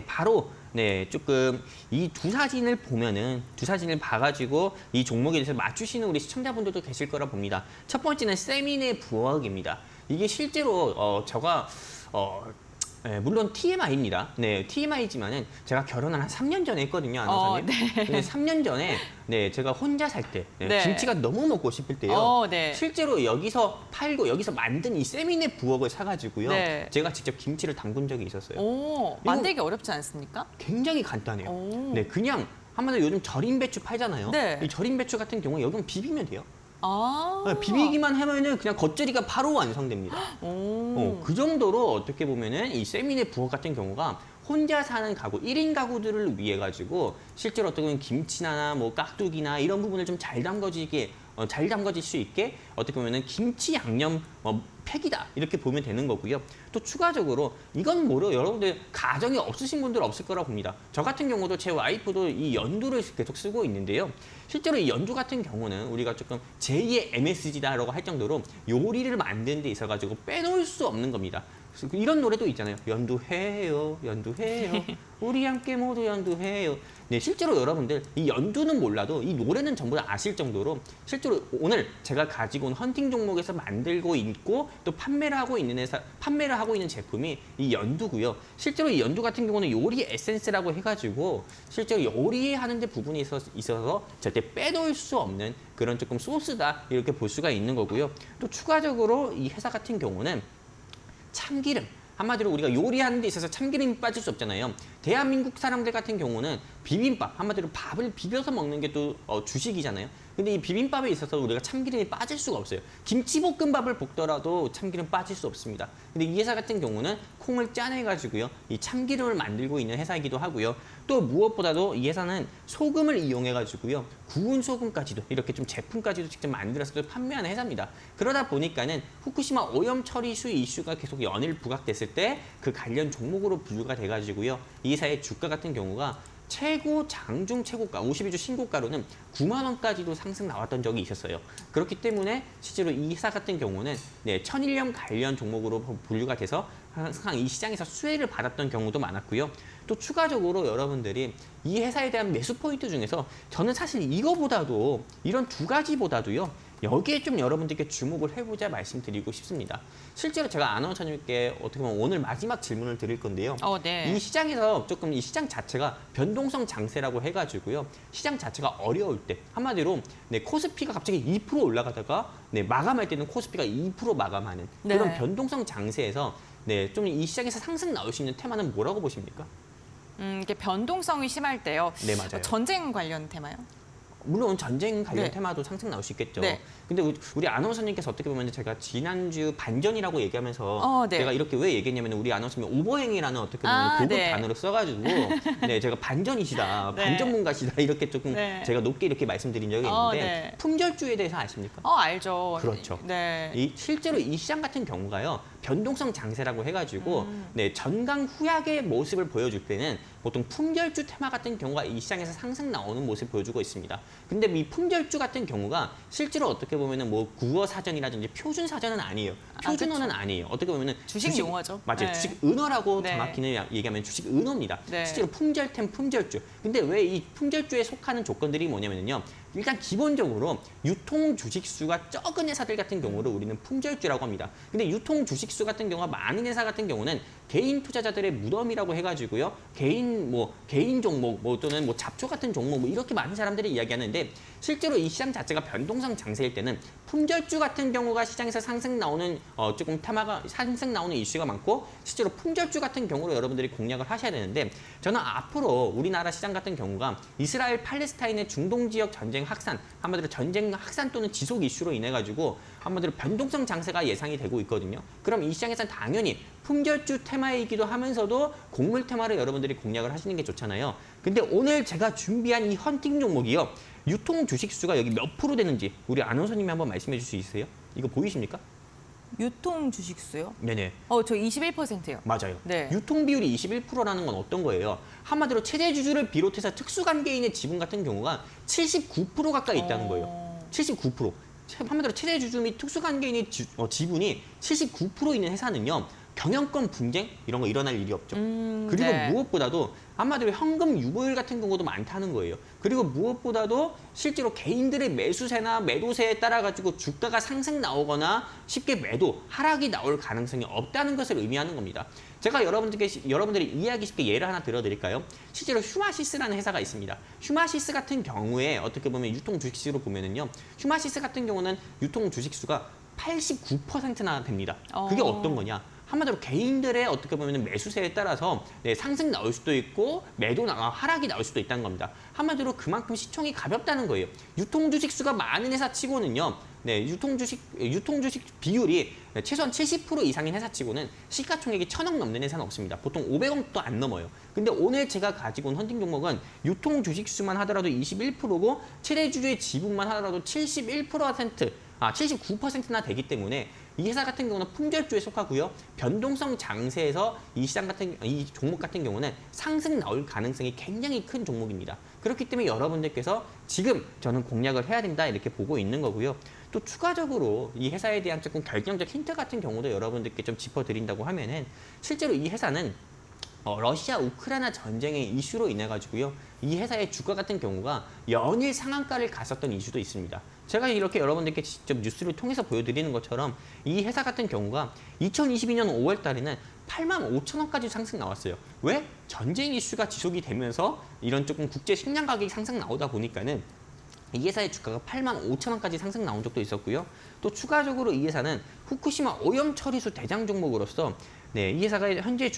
바로 조금 이 두 사진을 보면은 두 사진을 봐가지고 이 종목에 대해서 맞추시는 우리 시청자분들도 계실 거라 봅니다. 첫 번째는 세미네 부엌입니다. 이게 실제로 제가 물론 TMI입니다. 네, TMI지만은 제가 결혼을 한 3년 전에 했거든요, 아나운서님. 네. 근데 3년 전에 제가 혼자 살 때 네. 김치가 너무 먹고 싶을 때요. 네. 실제로 여기서 팔고 여기서 만든 이 세미네 부엌을 사가지고요. 네. 제가 직접 김치를 담근 적이 있었어요. 만들기 어렵지 않습니까? 굉장히 간단해요. 네, 그냥 한마디로 요즘 절임 배추 팔잖아요. 네. 이 절임 배추 같은 경우에 여기는 비비면 돼요. 아. 네, 비비기만 하면은 그냥 겉절이가 바로 완성됩니다. 그 정도로 어떻게 보면은 이 세미네 부엌 같은 경우가 혼자 사는 가구, 1인 가구들을 위해 가지고 실제로 어떻게 보면 김치나 뭐 깍두기나 이런 부분을 좀 잘 담궈질 수 있게 어떻게 보면은 김치 양념 팩이다 이렇게 보면 되는 거고요. 또 추가적으로 이건 여러분들 가정이 없으신 분들 없을 거라고 봅니다. 저 같은 경우도 제 와이프도 이 연두를 계속 쓰고 있는데요. 실제로 이 연두 같은 경우는 우리가 조금 제2의 MSG다라고 할 정도로 요리를 만드는 데 있어가지고 빼놓을 수 없는 겁니다. 그래서 이런 노래도 있잖아요. 연두해요, 연두해요. 우리 함께 모두 연두해요. 네, 실제로 여러분들 이 연두는 몰라도 이 노래는 전부 다 아실 정도로 실제로 오늘 제가 가지고 온 헌팅 종목에서 만들고 있고 또 판매를 하고 있는 제품이 이 연두고요. 실제로 이 연두 같은 경우는 요리 에센스라고 해가지고 실제로 요리하는 데 부분이 있어서 절대 빼놓을 수 없는 그런 조금 소스다 이렇게 볼 수가 있는 거고요. 또 추가적으로 이 회사 같은 경우는 참기름. 한마디로 우리가 요리하는 데 있어서 참기름이 빠질 수 없잖아요. 대한민국 사람들 같은 경우는 비빔밥, 한마디로 밥을 비벼서 먹는 게 또 주식이잖아요. 근데 이 비빔밥에 있어서 우리가 참기름이 빠질 수가 없어요. 김치볶음밥을 볶더라도 참기름 빠질 수 없습니다. 근데 이 회사 같은 경우는 콩을 짜내가지고요. 이 참기름을 만들고 있는 회사이기도 하고요. 또 무엇보다도 이 회사는 소금을 이용해가지고요. 구운 소금까지도 이렇게 좀 제품까지도 직접 만들어서 판매하는 회사입니다. 그러다 보니까는 후쿠시마 오염 처리수 이슈가 계속 연일 부각됐을 때 그 관련 종목으로 분류가 돼가지고요. 이 회사의 주가 같은 경우가 최고 장중 최고가 52주 신고가로는 9만 원까지도 상승 나왔던 적이 있었어요. 그렇기 때문에 실제로 이 회사 같은 경우는 천일염 관련 종목으로 분류가 돼서 항상 이 시장에서 수혜를 받았던 경우도 많았고요. 또 추가적으로 여러분들이 이 회사에 대한 매수 포인트 중에서 저는 사실 이거보다도 이런 두 가지보다도요. 여기에 좀 여러분들께 주목을 해보자 말씀드리고 싶습니다. 실제로 제가 아나운서님께 어떻게 보면 오늘 마지막 질문을 드릴 건데요. 네. 이 시장에서 조금 이 시장 자체가 변동성 장세라고 해가지고요. 시장 자체가 어려울 때 한마디로 네, 코스피가 갑자기 2% 올라가다가 네, 마감할 때는 코스피가 2% 마감하는 그런 네. 변동성 장세에서 네, 좀 이 시장에서 상승 나올 수 있는 테마는 뭐라고 보십니까? 이게 변동성이 심할 때요. 네, 맞아요. 전쟁 관련 테마요? 물론 전쟁 관련 네. 테마도 상승 나올 수 있겠죠. 네. 근데 우리 아나운서님께서 어떻게 보면 제가 지난주 반전이라고 얘기하면서 네. 제가 이렇게 왜 얘기했냐면 우리 아나운서님이 오버행이라는 어떻게 보면 고급 네. 단어를 써가지고 네, 제가 반전이시다, 네. 반전문가시다 이렇게 조금 네. 제가 높게 이렇게 말씀드린 적이 있는데 네. 품절주에 대해서 아십니까? 알죠. 그렇죠. 네. 실제로 이 시장 같은 경우가요. 변동성 장세라고 해가지고 네, 전강 후약의 모습을 보여줄 때는 보통 품절주 테마 같은 경우가 이 시장에서 상승 나오는 모습을 보여주고 있습니다. 근데 이 품절주 같은 경우가 실제로 어떻게 보면은 뭐 국어 사전이라든지 표준 사전은 아니에요. 표준어는 그렇죠. 아니에요. 어떻게 보면은 주식 용어죠. 맞아요. 네. 주식 은어라고 네. 정확히는 얘기하면 주식 은어입니다. 네. 실제로 품절템 품절주. 근데 왜 이 품절주에 속하는 조건들이 뭐냐면요. 일단 기본적으로 유통 주식수가 적은 회사들 같은 경우를 우리는 품절주라고 합니다. 근데 유통 주식수 같은 경우가 많은 회사 같은 경우는 개인 투자자들의 무덤이라고 해가지고요. 개인 종목 또는 잡초 같은 종목 이렇게 많은 사람들이 이야기하는데 실제로 이 시장 자체가 변동성 장세일 때는 품절주 같은 경우가 시장에서 상승 나오는 조금 테마가 상승 나오는 이슈가 많고 실제로 품절주 같은 경우로 여러분들이 공략을 하셔야 되는데 저는 앞으로 우리나라 시장 같은 경우가 이스라엘 팔레스타인의 중동 지역 전쟁 확산 한마디로 전쟁 확산 또는 지속 이슈로 인해 가지고 한마디로 변동성 장세가 예상이 되고 있거든요. 그럼 이 시장에서는 당연히 품절주 테마이기도 하면서도 곡물 테마를 여러분들이 공략을 하시는 게 좋잖아요. 근데 오늘 제가 준비한 이 헌팅 종목이요. 유통 주식수가 여기 몇 프로 되는지 우리 아나운서님이 한번 말씀해 줄 수 있으세요? 이거 보이십니까? 유통 주식수요? 네네. 저 21%요. 맞아요. 네. 유통 비율이 21%라는 건 어떤 거예요? 한마디로 체대주주를 비롯해서 특수관계인의 지분 같은 경우가 79% 가까이 있다는 거예요. 79%. 한마디로 체대주주 및 특수관계인의 지분이 79% 있는 회사는요. 경영권 분쟁 이런 거 일어날 일이 없죠. 그리고 네. 무엇보다도 한마디로 현금 유보율 같은 경우도 많다는 거예요. 그리고 무엇보다도 실제로 개인들의 매수세나 매도세에 따라 가지고 주가가 상승 나오거나 쉽게 매도, 하락이 나올 가능성이 없다는 것을 의미하는 겁니다. 제가 여러분들이 이해하기 쉽게 예를 하나 들어드릴까요? 실제로 휴마시스라는 회사가 있습니다. 휴마시스 같은 경우에 어떻게 보면 유통 주식수로 보면은요. 휴마시스 같은 경우는 유통 주식수가 89%나 됩니다. 그게 어떤 거냐? 한마디로 개인들의 어떻게 보면 매수세에 따라서 네, 상승 나올 수도 있고 하락이 나올 수도 있다는 겁니다. 한마디로 그만큼 시총이 가볍다는 거예요. 유통 주식수가 많은 회사치고는요. 네, 유통 주식 비율이 최소한 70% 이상인 회사치고는 시가총액이 1,000억 넘는 회사는 없습니다. 보통 500억도 안 넘어요. 근데 오늘 제가 가지고 온 헌팅 종목은 유통 주식수만 하더라도 21%고 체대주주의 지분만 하더라도 79%나 되기 때문에 이 회사 같은 경우는 품절주에 속하고요. 변동성 장세에서 이 종목 같은 경우는 상승 나올 가능성이 굉장히 큰 종목입니다. 그렇기 때문에 여러분들께서 지금 저는 공략을 해야 된다 이렇게 보고 있는 거고요. 또 추가적으로 이 회사에 대한 조금 결정적 힌트 같은 경우도 여러분들께 좀 짚어드린다고 하면은 실제로 이 회사는 러시아 우크라이나 전쟁의 이슈로 인해 가지고요. 이 회사의 주가 같은 경우가 연일 상한가를 갔었던 이슈도 있습니다. 제가 이렇게 여러분들께 직접 뉴스를 통해서 보여드리는 것처럼 이 회사 같은 경우가 2022년 5월 달에는 85,000원까지 상승 나왔어요. 왜? 전쟁 이슈가 지속이 되면서 이런 조금 국제 식량 가격이 상승 나오다 보니까는 이 회사의 주가가 85,000원까지 상승 나온 적도 있었고요. 또 추가적으로 이 회사는 후쿠시마 오염 처리수 대장 종목으로서 네, 이 회사가 현재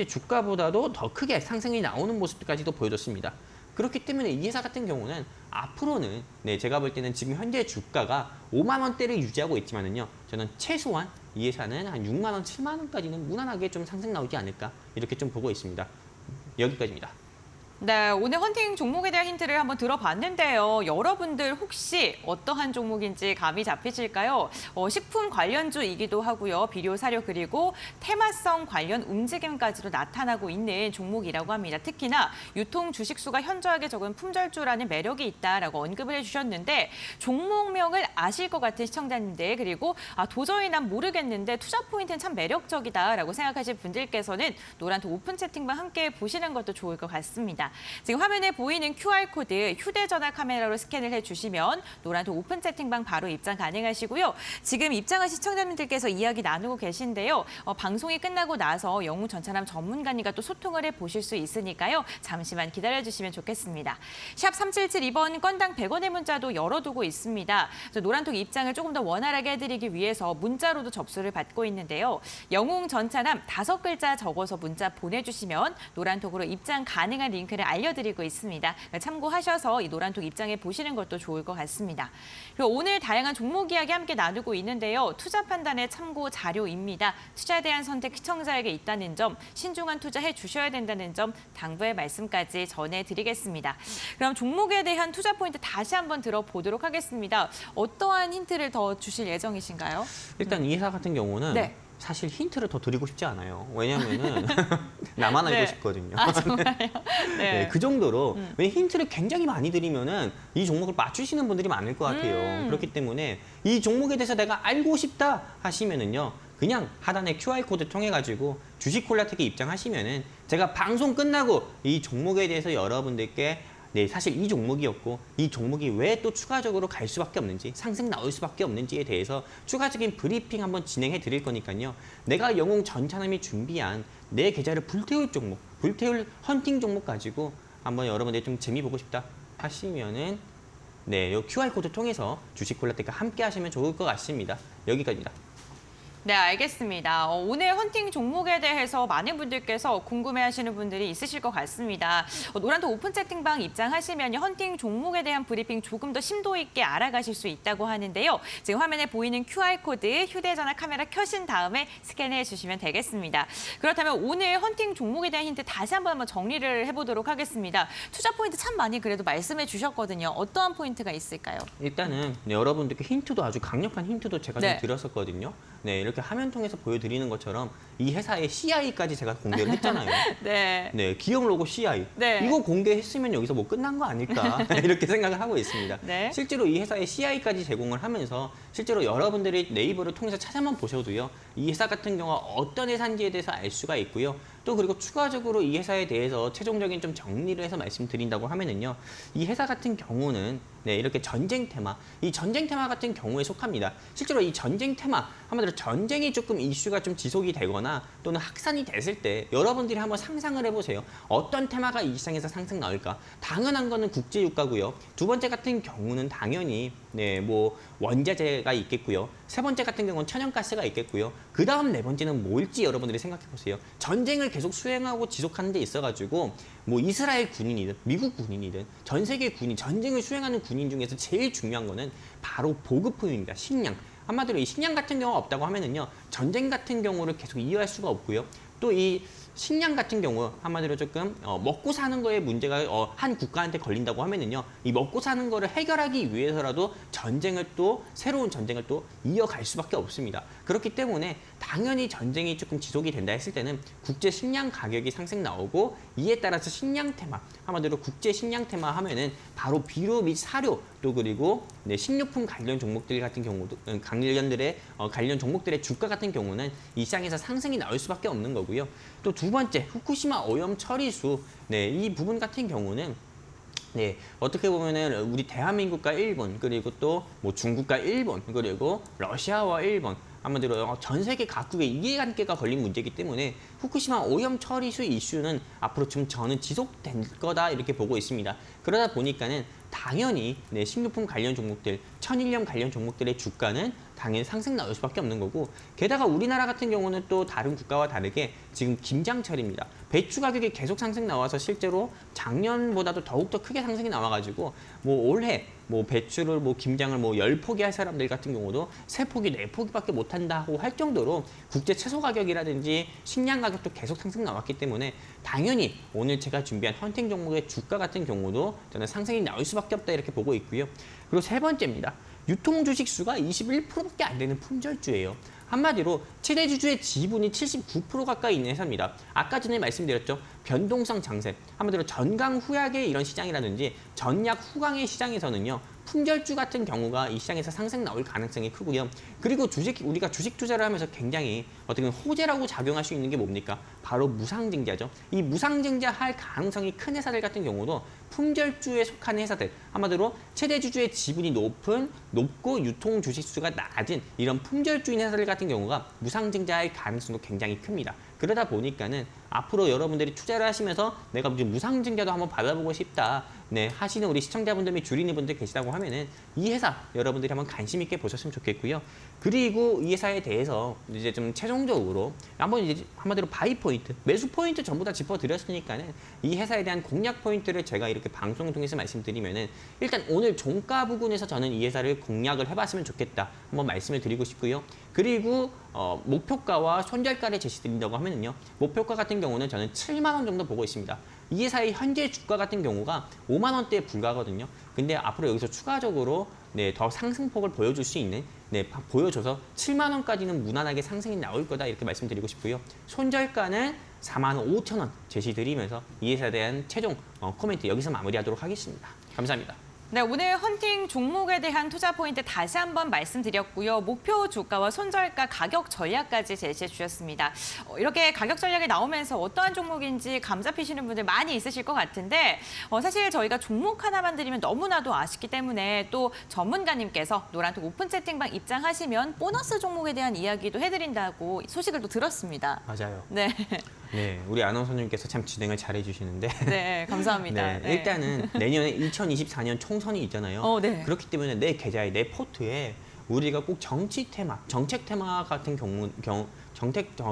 주가보다도 더 크게 상승이 나오는 모습까지도 보여줬습니다. 그렇기 때문에 이 회사 같은 경우는 앞으로는 제가 볼 때는 지금 현재 주가가 5만 원대를 유지하고 있지만은요. 저는 최소한 이 회사는 한 6만 원, 7만 원까지는 무난하게 좀 상승 나오지 않을까 이렇게 좀 보고 있습니다. 여기까지입니다. 네, 오늘 헌팅 종목에 대한 힌트를 한번 들어봤는데요. 여러분들 혹시 어떠한 종목인지 감이 잡히실까요? 식품 관련주이기도 하고요. 비료, 사료 그리고 테마성 관련 움직임까지도 나타나고 있는 종목이라고 합니다. 특히나 유통 주식수가 현저하게 적은 품절주라는 매력이 있다라고 언급을 해주셨는데 종목명을 아실 것 같은 시청자님들 그리고 도저히 난 모르겠는데 투자 포인트는 참 매력적이다라고 생각하실 분들께서는 노란톡 오픈 채팅방 함께 보시는 것도 좋을 것 같습니다. 지금 화면에 보이는 QR코드 휴대전화 카메라로 스캔을 해주시면 노란톡 오픈 채팅방 바로 입장 가능하시고요. 지금 입장하신 시청자님들께서 이야기 나누고 계신데요. 방송이 끝나고 나서 영웅 전차남 전문가님과 또 소통을 해보실 수 있으니까요. 잠시만 기다려주시면 좋겠습니다. 샵 3772번 건당 100원의 문자도 열어두고 있습니다. 노란톡 입장을 조금 더 원활하게 해드리기 위해서 문자로도 접수를 받고 있는데요. 영웅 전차남 5글자 적어서 문자 보내주시면 노란톡으로 입장 가능한 링크를 알려드리고 있습니다. 참고하셔서 이 노란톡 입장해 보시는 것도 좋을 것 같습니다. 그리고 오늘 다양한 종목 이야기 함께 나누고 있는데요. 투자 판단의 참고 자료입니다. 투자에 대한 선택 시청자에게 있다는 점, 신중한 투자해 주셔야 된다는 점 당부의 말씀까지 전해드리겠습니다. 그럼 종목에 대한 투자 포인트 다시 한번 들어보도록 하겠습니다. 어떠한 힌트를 더 주실 예정이신가요? 일단 이 회사 같은 경우는 네. 사실 힌트를 더 드리고 싶지 않아요. 왜냐하면은 나만 알고 네. 싶거든요. 정말요? 네, 그 정도로 왜 힌트를 굉장히 많이 드리면은 이 종목을 맞추시는 분들이 많을 것 같아요. 그렇기 때문에 이 종목에 대해서 내가 알고 싶다 하시면은요. 그냥 하단에 QR코드 통해 가지고 주식콜라텍에 입장하시면은 제가 방송 끝나고 이 종목에 대해서 여러분들께 사실 이 종목이었고 이 종목이 왜 또 추가적으로 갈 수밖에 없는지 상승 나올 수밖에 없는지에 대해서 추가적인 브리핑 한번 진행해 드릴 거니까요. 내가 영웅 전차남이 준비한 내 계좌를 불태울 종목, 불태울 헌팅 종목 가지고 한번 여러분들 좀 재미 보고 싶다 하시면은 요 QR코드 통해서 주식콜라텍과 함께 하시면 좋을 것 같습니다. 여기까지입니다. 네, 알겠습니다. 오늘 헌팅 종목에 대해서 많은 분들께서 궁금해하시는 분들이 있으실 것 같습니다. 노란톡 오픈 채팅방 입장하시면 헌팅 종목에 대한 브리핑 조금 더 심도 있게 알아가실 수 있다고 하는데요. 지금 화면에 보이는 QR코드 휴대전화 카메라 켜신 다음에 스캔해 주시면 되겠습니다. 그렇다면 오늘 헌팅 종목에 대한 힌트 다시 한번 정리를 해보도록 하겠습니다. 투자 포인트 참 많이 그래도 말씀해 주셨거든요. 어떠한 포인트가 있을까요? 일단은 여러분들께 힌트도 아주 강력한 힌트도 제가 네. 좀 드렸었거든요. 이렇게 화면 통해서 보여드리는 것처럼 이 회사의 CI까지 제가 공개를 했잖아요. 네. 기업 로고 CI. 네. 이거 공개했으면 여기서 뭐 끝난 거 아닐까 이렇게 생각을 하고 있습니다. 네. 실제로 이 회사의 CI까지 제공을 하면서 실제로 여러분들이 네이버를 통해서 찾아만 보셔도요. 이 회사 같은 경우가 어떤 회사인지에 대해서 알 수가 있고요. 또 그리고 추가적으로 이 회사에 대해서 최종적인 좀 정리를 해서 말씀드린다고 하면은요. 이 회사 같은 경우는 이렇게 전쟁 테마, 이 전쟁 테마 같은 경우에 속합니다. 실제로 이 전쟁 테마, 한마디로 전쟁이 조금 이슈가 좀 지속이 되거나 또는 확산이 됐을 때 여러분들이 한번 상상을 해보세요. 어떤 테마가 이 시장에서 상승 나올까? 당연한 거는 국제유가고요. 두 번째 같은 경우는 당연히 뭐 원자재가 있겠고요. 세 번째 같은 경우는 천연가스가 있겠고요. 그 다음 네 번째는 뭘지 여러분들이 생각해 보세요. 전쟁을 계속 수행하고 지속하는 데 있어가지고 뭐 이스라엘 군인이든 미국 군인이든 전 세계 군인, 전쟁을 수행하는 군인 중에서 제일 중요한 거는 바로 보급품입니다. 식량. 한마디로 이 식량 같은 경우가 없다고 하면은요. 전쟁 같은 경우를 계속 이해할 수가 없고요. 또 이 식량 같은 경우 한마디로 조금 먹고 사는 거에 문제가 한 국가한테 걸린다고 하면은요. 이 먹고 사는 거를 해결하기 위해서라도 전쟁을 또 새로운 전쟁을 또 이어갈 수밖에 없습니다. 그렇기 때문에 당연히 전쟁이 조금 지속이 된다 했을 때는 국제 식량 가격이 상승 나오고 이에 따라서 식량 테마, 한마디로 국제 식량 테마 하면은 바로 비료 및 사료 또 그리고 식료품 관련 종목들 같은 경우도 관련 종목들의 주가 같은 경우는 이 시장에서 상승이 나올 수밖에 없는 거고요. 또 두 번째 후쿠시마 오염 처리수 이 부분 같은 경우는 어떻게 보면은 우리 대한민국과 일본 그리고 또 뭐 중국과 일본 그리고 러시아와 일본 한마디로 전 세계 각국의 이해관계가 걸린 문제이기 때문에 후쿠시마 오염 처리수 이슈는 앞으로 좀 저는 지속될 거다 이렇게 보고 있습니다. 그러다 보니까는 당연히 식료품 관련 종목들, 천일염 관련 종목들의 주가는 당연히 상승 나올 수밖에 없는 거고 게다가 우리나라 같은 경우는 또 다른 국가와 다르게 지금 김장철입니다. 배추 가격이 계속 상승 나와서 실제로 작년보다도 더욱더 크게 상승이 나와가지고 뭐 올해 뭐 배추를 뭐 김장을 뭐 10포기 할 사람들 같은 경우도 3포기, 4포기밖에 못 한다고 할 정도로 국제 채소 가격이라든지 식량 가격도 계속 상승 나왔기 때문에 당연히 오늘 제가 준비한 헌팅 종목의 주가 같은 경우도 저는 상승이 나올 수밖에 없다 이렇게 보고 있고요. 그리고 세 번째입니다. 유통 주식 수가 21%밖에 안 되는 품절주예요. 한마디로 최대 주주의 지분이 79% 가까이 있는 회사입니다. 아까 전에 말씀드렸죠. 변동성 장세. 한마디로 전강 후약의 이런 시장이라든지 전약 후강의 시장에서는요. 품절주 같은 경우가 이 시장에서 상승 나올 가능성이 크고요. 그리고 우리가 주식 투자를 하면서 굉장히 어떻게 보면 호재라고 작용할 수 있는 게 뭡니까? 바로 무상증자죠. 이 무상증자 할 가능성이 큰 회사들 같은 경우도 품절주에 속한 회사들, 한마디로 최대 주주의 지분이 높고 유통 주식수가 낮은 이런 품절주인 회사들 같은 경우가 무상증자할 가능성도 굉장히 큽니다. 그러다 보니까는 앞으로 여러분들이 투자를 하시면서 내가 무상증자도 한번 받아보고 싶다. 네, 하시는 우리 시청자분들 및 주린이분들 계시다고 하면은 이 회사 여러분들이 한번 관심 있게 보셨으면 좋겠고요. 그리고 이 회사에 대해서 이제 좀 최종적으로 한번 이제 한마디로 바이 포인트, 매수 포인트 전부 다 짚어드렸으니까는 이 회사에 대한 공략 포인트를 제가 이렇게 방송을 통해서 말씀드리면은 일단 오늘 종가 부근에서 저는 이 회사를 공략을 해봤으면 좋겠다 한번 말씀을 드리고 싶고요. 그리고 목표가와 손절가를 제시드린다고 하면은요. 목표가 같은 경우는 저는 7만 원 정도 보고 있습니다. 이 회사의 현재 주가 같은 경우가 5만 원대에 불과하거든요. 근데 앞으로 여기서 추가적으로 더 상승폭을 보여줄 수 있는 보여줘서 7만 원까지는 무난하게 상승이 나올 거다 이렇게 말씀드리고 싶고요. 손절가는 4만 5천 원 제시드리면서 이 회사에 대한 최종 코멘트 여기서 마무리하도록 하겠습니다. 감사합니다. 네, 오늘 헌팅 종목에 대한 투자 포인트 다시 한번 말씀드렸고요. 목표 주가와 손절가 가격 전략까지 제시해 주셨습니다. 이렇게 가격 전략이 나오면서 어떠한 종목인지 감 잡히시는 분들 많이 있으실 것 같은데 사실 저희가 종목 하나만 드리면 너무나도 아쉽기 때문에 또 전문가님께서 노란톡 오픈 채팅방 입장하시면 보너스 종목에 대한 이야기도 해드린다고 소식을 또 들었습니다. 맞아요. 네. 네, 우리 아나운서님께서 참 진행을 잘해 주시는데 네, 감사합니다. 네, 일단은 내년에 2024년 총선이 있잖아요. 네. 그렇기 때문에 내 계좌에, 내 포트에 우리가 꼭 정치 테마, 정책 테마 같은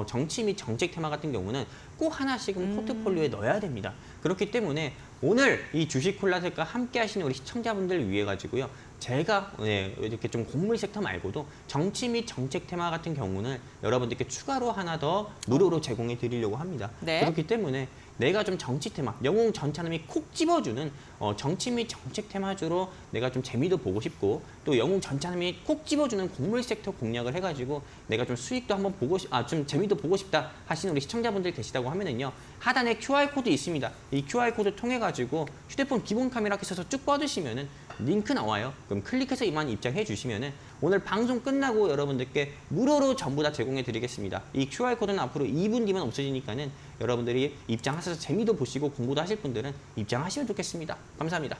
정치 및 정책 테마 같은 경우는 꼭 하나씩은 포트폴리오에 넣어야 됩니다. 그렇기 때문에 오늘 이 주식 콜라텍과 함께 하시는 우리 시청자분들 위해 가지고요. 제가 이렇게 좀 곡물 섹터 말고도 정치 및 정책 테마 같은 경우는 여러분들께 추가로 하나 더 무료로 제공해 드리려고 합니다. 네. 그렇기 때문에 내가 좀 정치 테마, 영웅 전차남이 콕 집어주는 정치 및 정책 테마주로 내가 좀 재미도 보고 싶고 또 영웅 전차남이 콕 집어주는 곡물 섹터 공략을 해가지고 내가 좀 수익도 한번 좀 재미도 보고 싶다 하시는 우리 시청자분들 계시다고 하면은요. 하단에 QR코드 있습니다. 이 QR코드 통해가지고 휴대폰 기본 카메라 켜서 쭉 뻗으시면은 링크 나와요. 그럼 클릭해서 이만 입장해 주시면은 오늘 방송 끝나고 여러분들께 무료로 전부 다 제공해 드리겠습니다. 이 QR코드는 앞으로 2분 뒤면 없어지니까는 여러분들이 입장하셔서 재미도 보시고 공부도 하실 분들은 입장하시면 좋겠습니다. 감사합니다.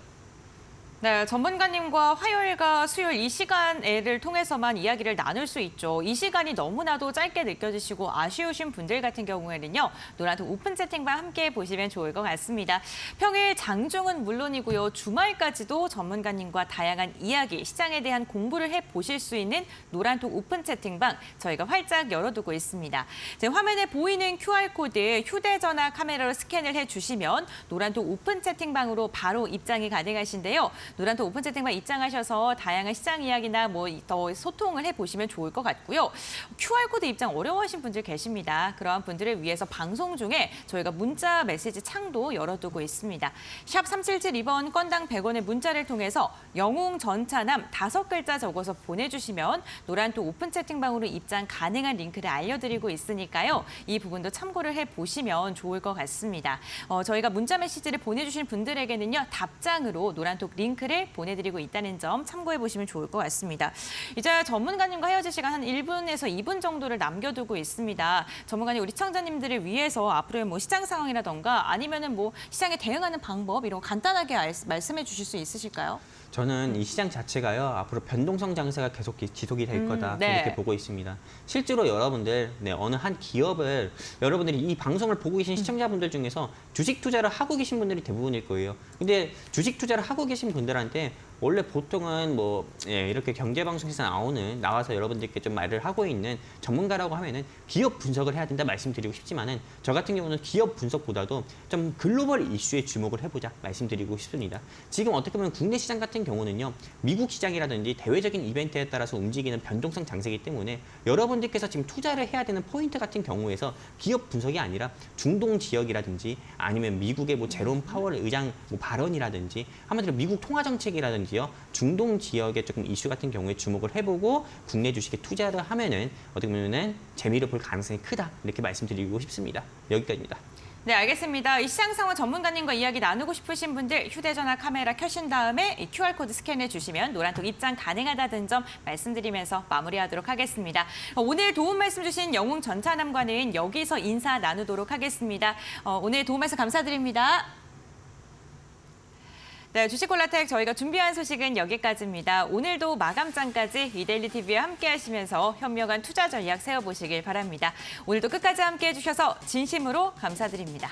네, 전문가님과 화요일과 수요일 이 시간을 통해서만 이야기를 나눌 수 있죠. 이 시간이 너무나도 짧게 느껴지시고 아쉬우신 분들 같은 경우에는요. 노란톡 오픈 채팅방 함께 보시면 좋을 것 같습니다. 평일 장중은 물론이고요. 주말까지도 전문가님과 다양한 이야기, 시장에 대한 공부를 해보실 수 있는 노란톡 오픈 채팅방 저희가 활짝 열어두고 있습니다. 지금 화면에 보이는 QR코드 휴대전화 카메라로 스캔을 해주시면 노란톡 오픈 채팅방으로 바로 입장이 가능하신데요. 노란톡 오픈 채팅방 입장하셔서 다양한 시장 이야기나 더 소통을 해보시면 좋을 것 같고요. QR코드 입장 어려워하신 분들 계십니다. 그러한 분들을 위해서 방송 중에 저희가 문자 메시지 창도 열어두고 있습니다. 샵 3772번 건당 100원의 문자를 통해서 영웅 전차남 5글자 적어서 보내주시면 노란톡 오픈 채팅방으로 입장 가능한 링크를 알려드리고 있으니까요. 이 부분도 참고를 해보시면 좋을 것 같습니다. 저희가 문자 메시지를 보내주신 분들에게는요. 답장으로 노란톡 링크를 보내드리고 있다는 점 참고해 보시면 좋을 것 같습니다. 이제 전문가님과 헤어질 시간 한 1분에서 2분 정도를 남겨두고 있습니다. 전문가님 우리 시청자님들을 위해서 앞으로의 시장 상황이라던가 아니면은 시장에 대응하는 방법 이런 거 간단하게 말씀해 주실 수 있으실까요? 저는 이 시장 자체가요. 앞으로 변동성 장세가 계속 지속이 될 거다 네. 이렇게 보고 있습니다. 실제로 여러분들 어느 한 기업을 여러분들이 이 방송을 보고 계신 시청자분들 중에서 주식 투자를 하고 계신 분들이 대부분일 거예요. 근데 주식 투자를 하고 계신 분들한테 원래 보통은 뭐 이렇게 경제방송에서 나와서 여러분들께 좀 말을 하고 있는 전문가라고 하면은 기업 분석을 해야 된다 말씀드리고 싶지만은 저 같은 경우는 기업 분석보다도 좀 글로벌 이슈에 주목을 해보자 말씀드리고 싶습니다. 지금 어떻게 보면 국내 시장 같은 경우는요, 미국 시장이라든지 대외적인 이벤트에 따라서 움직이는 변동성 장세이기 때문에 여러분들께서 지금 투자를 해야 되는 포인트 같은 경우에서 기업 분석이 아니라 중동 지역이라든지 아니면 미국의 뭐 제롬 파월 의장 뭐 발언이라든지 한마디로 미국 통화 정책이라든지요, 중동 지역의 조금 이슈 같은 경우에 주목을 해보고 국내 주식에 투자를 하면은 어떻게 보면은 재미를 볼 가능성이 크다 이렇게 말씀드리고 싶습니다. 여기까지입니다. 네, 알겠습니다. 이 시장 상황 전문가님과 이야기 나누고 싶으신 분들 휴대전화 카메라 켜신 다음에 이 QR코드 스캔해 주시면 노란톡 입장 가능하다는 점 말씀드리면서 마무리하도록 하겠습니다. 오늘 도움 말씀 주신 영웅 전차남과는 여기서 인사 나누도록 하겠습니다. 오늘 도움 말씀 감사드립니다. 네, 주식콜라텍 저희가 준비한 소식은 여기까지입니다. 오늘도 마감장까지 이데일리 TV와 함께 하시면서 현명한 투자 전략 세워보시길 바랍니다. 오늘도 끝까지 함께 해주셔서 진심으로 감사드립니다.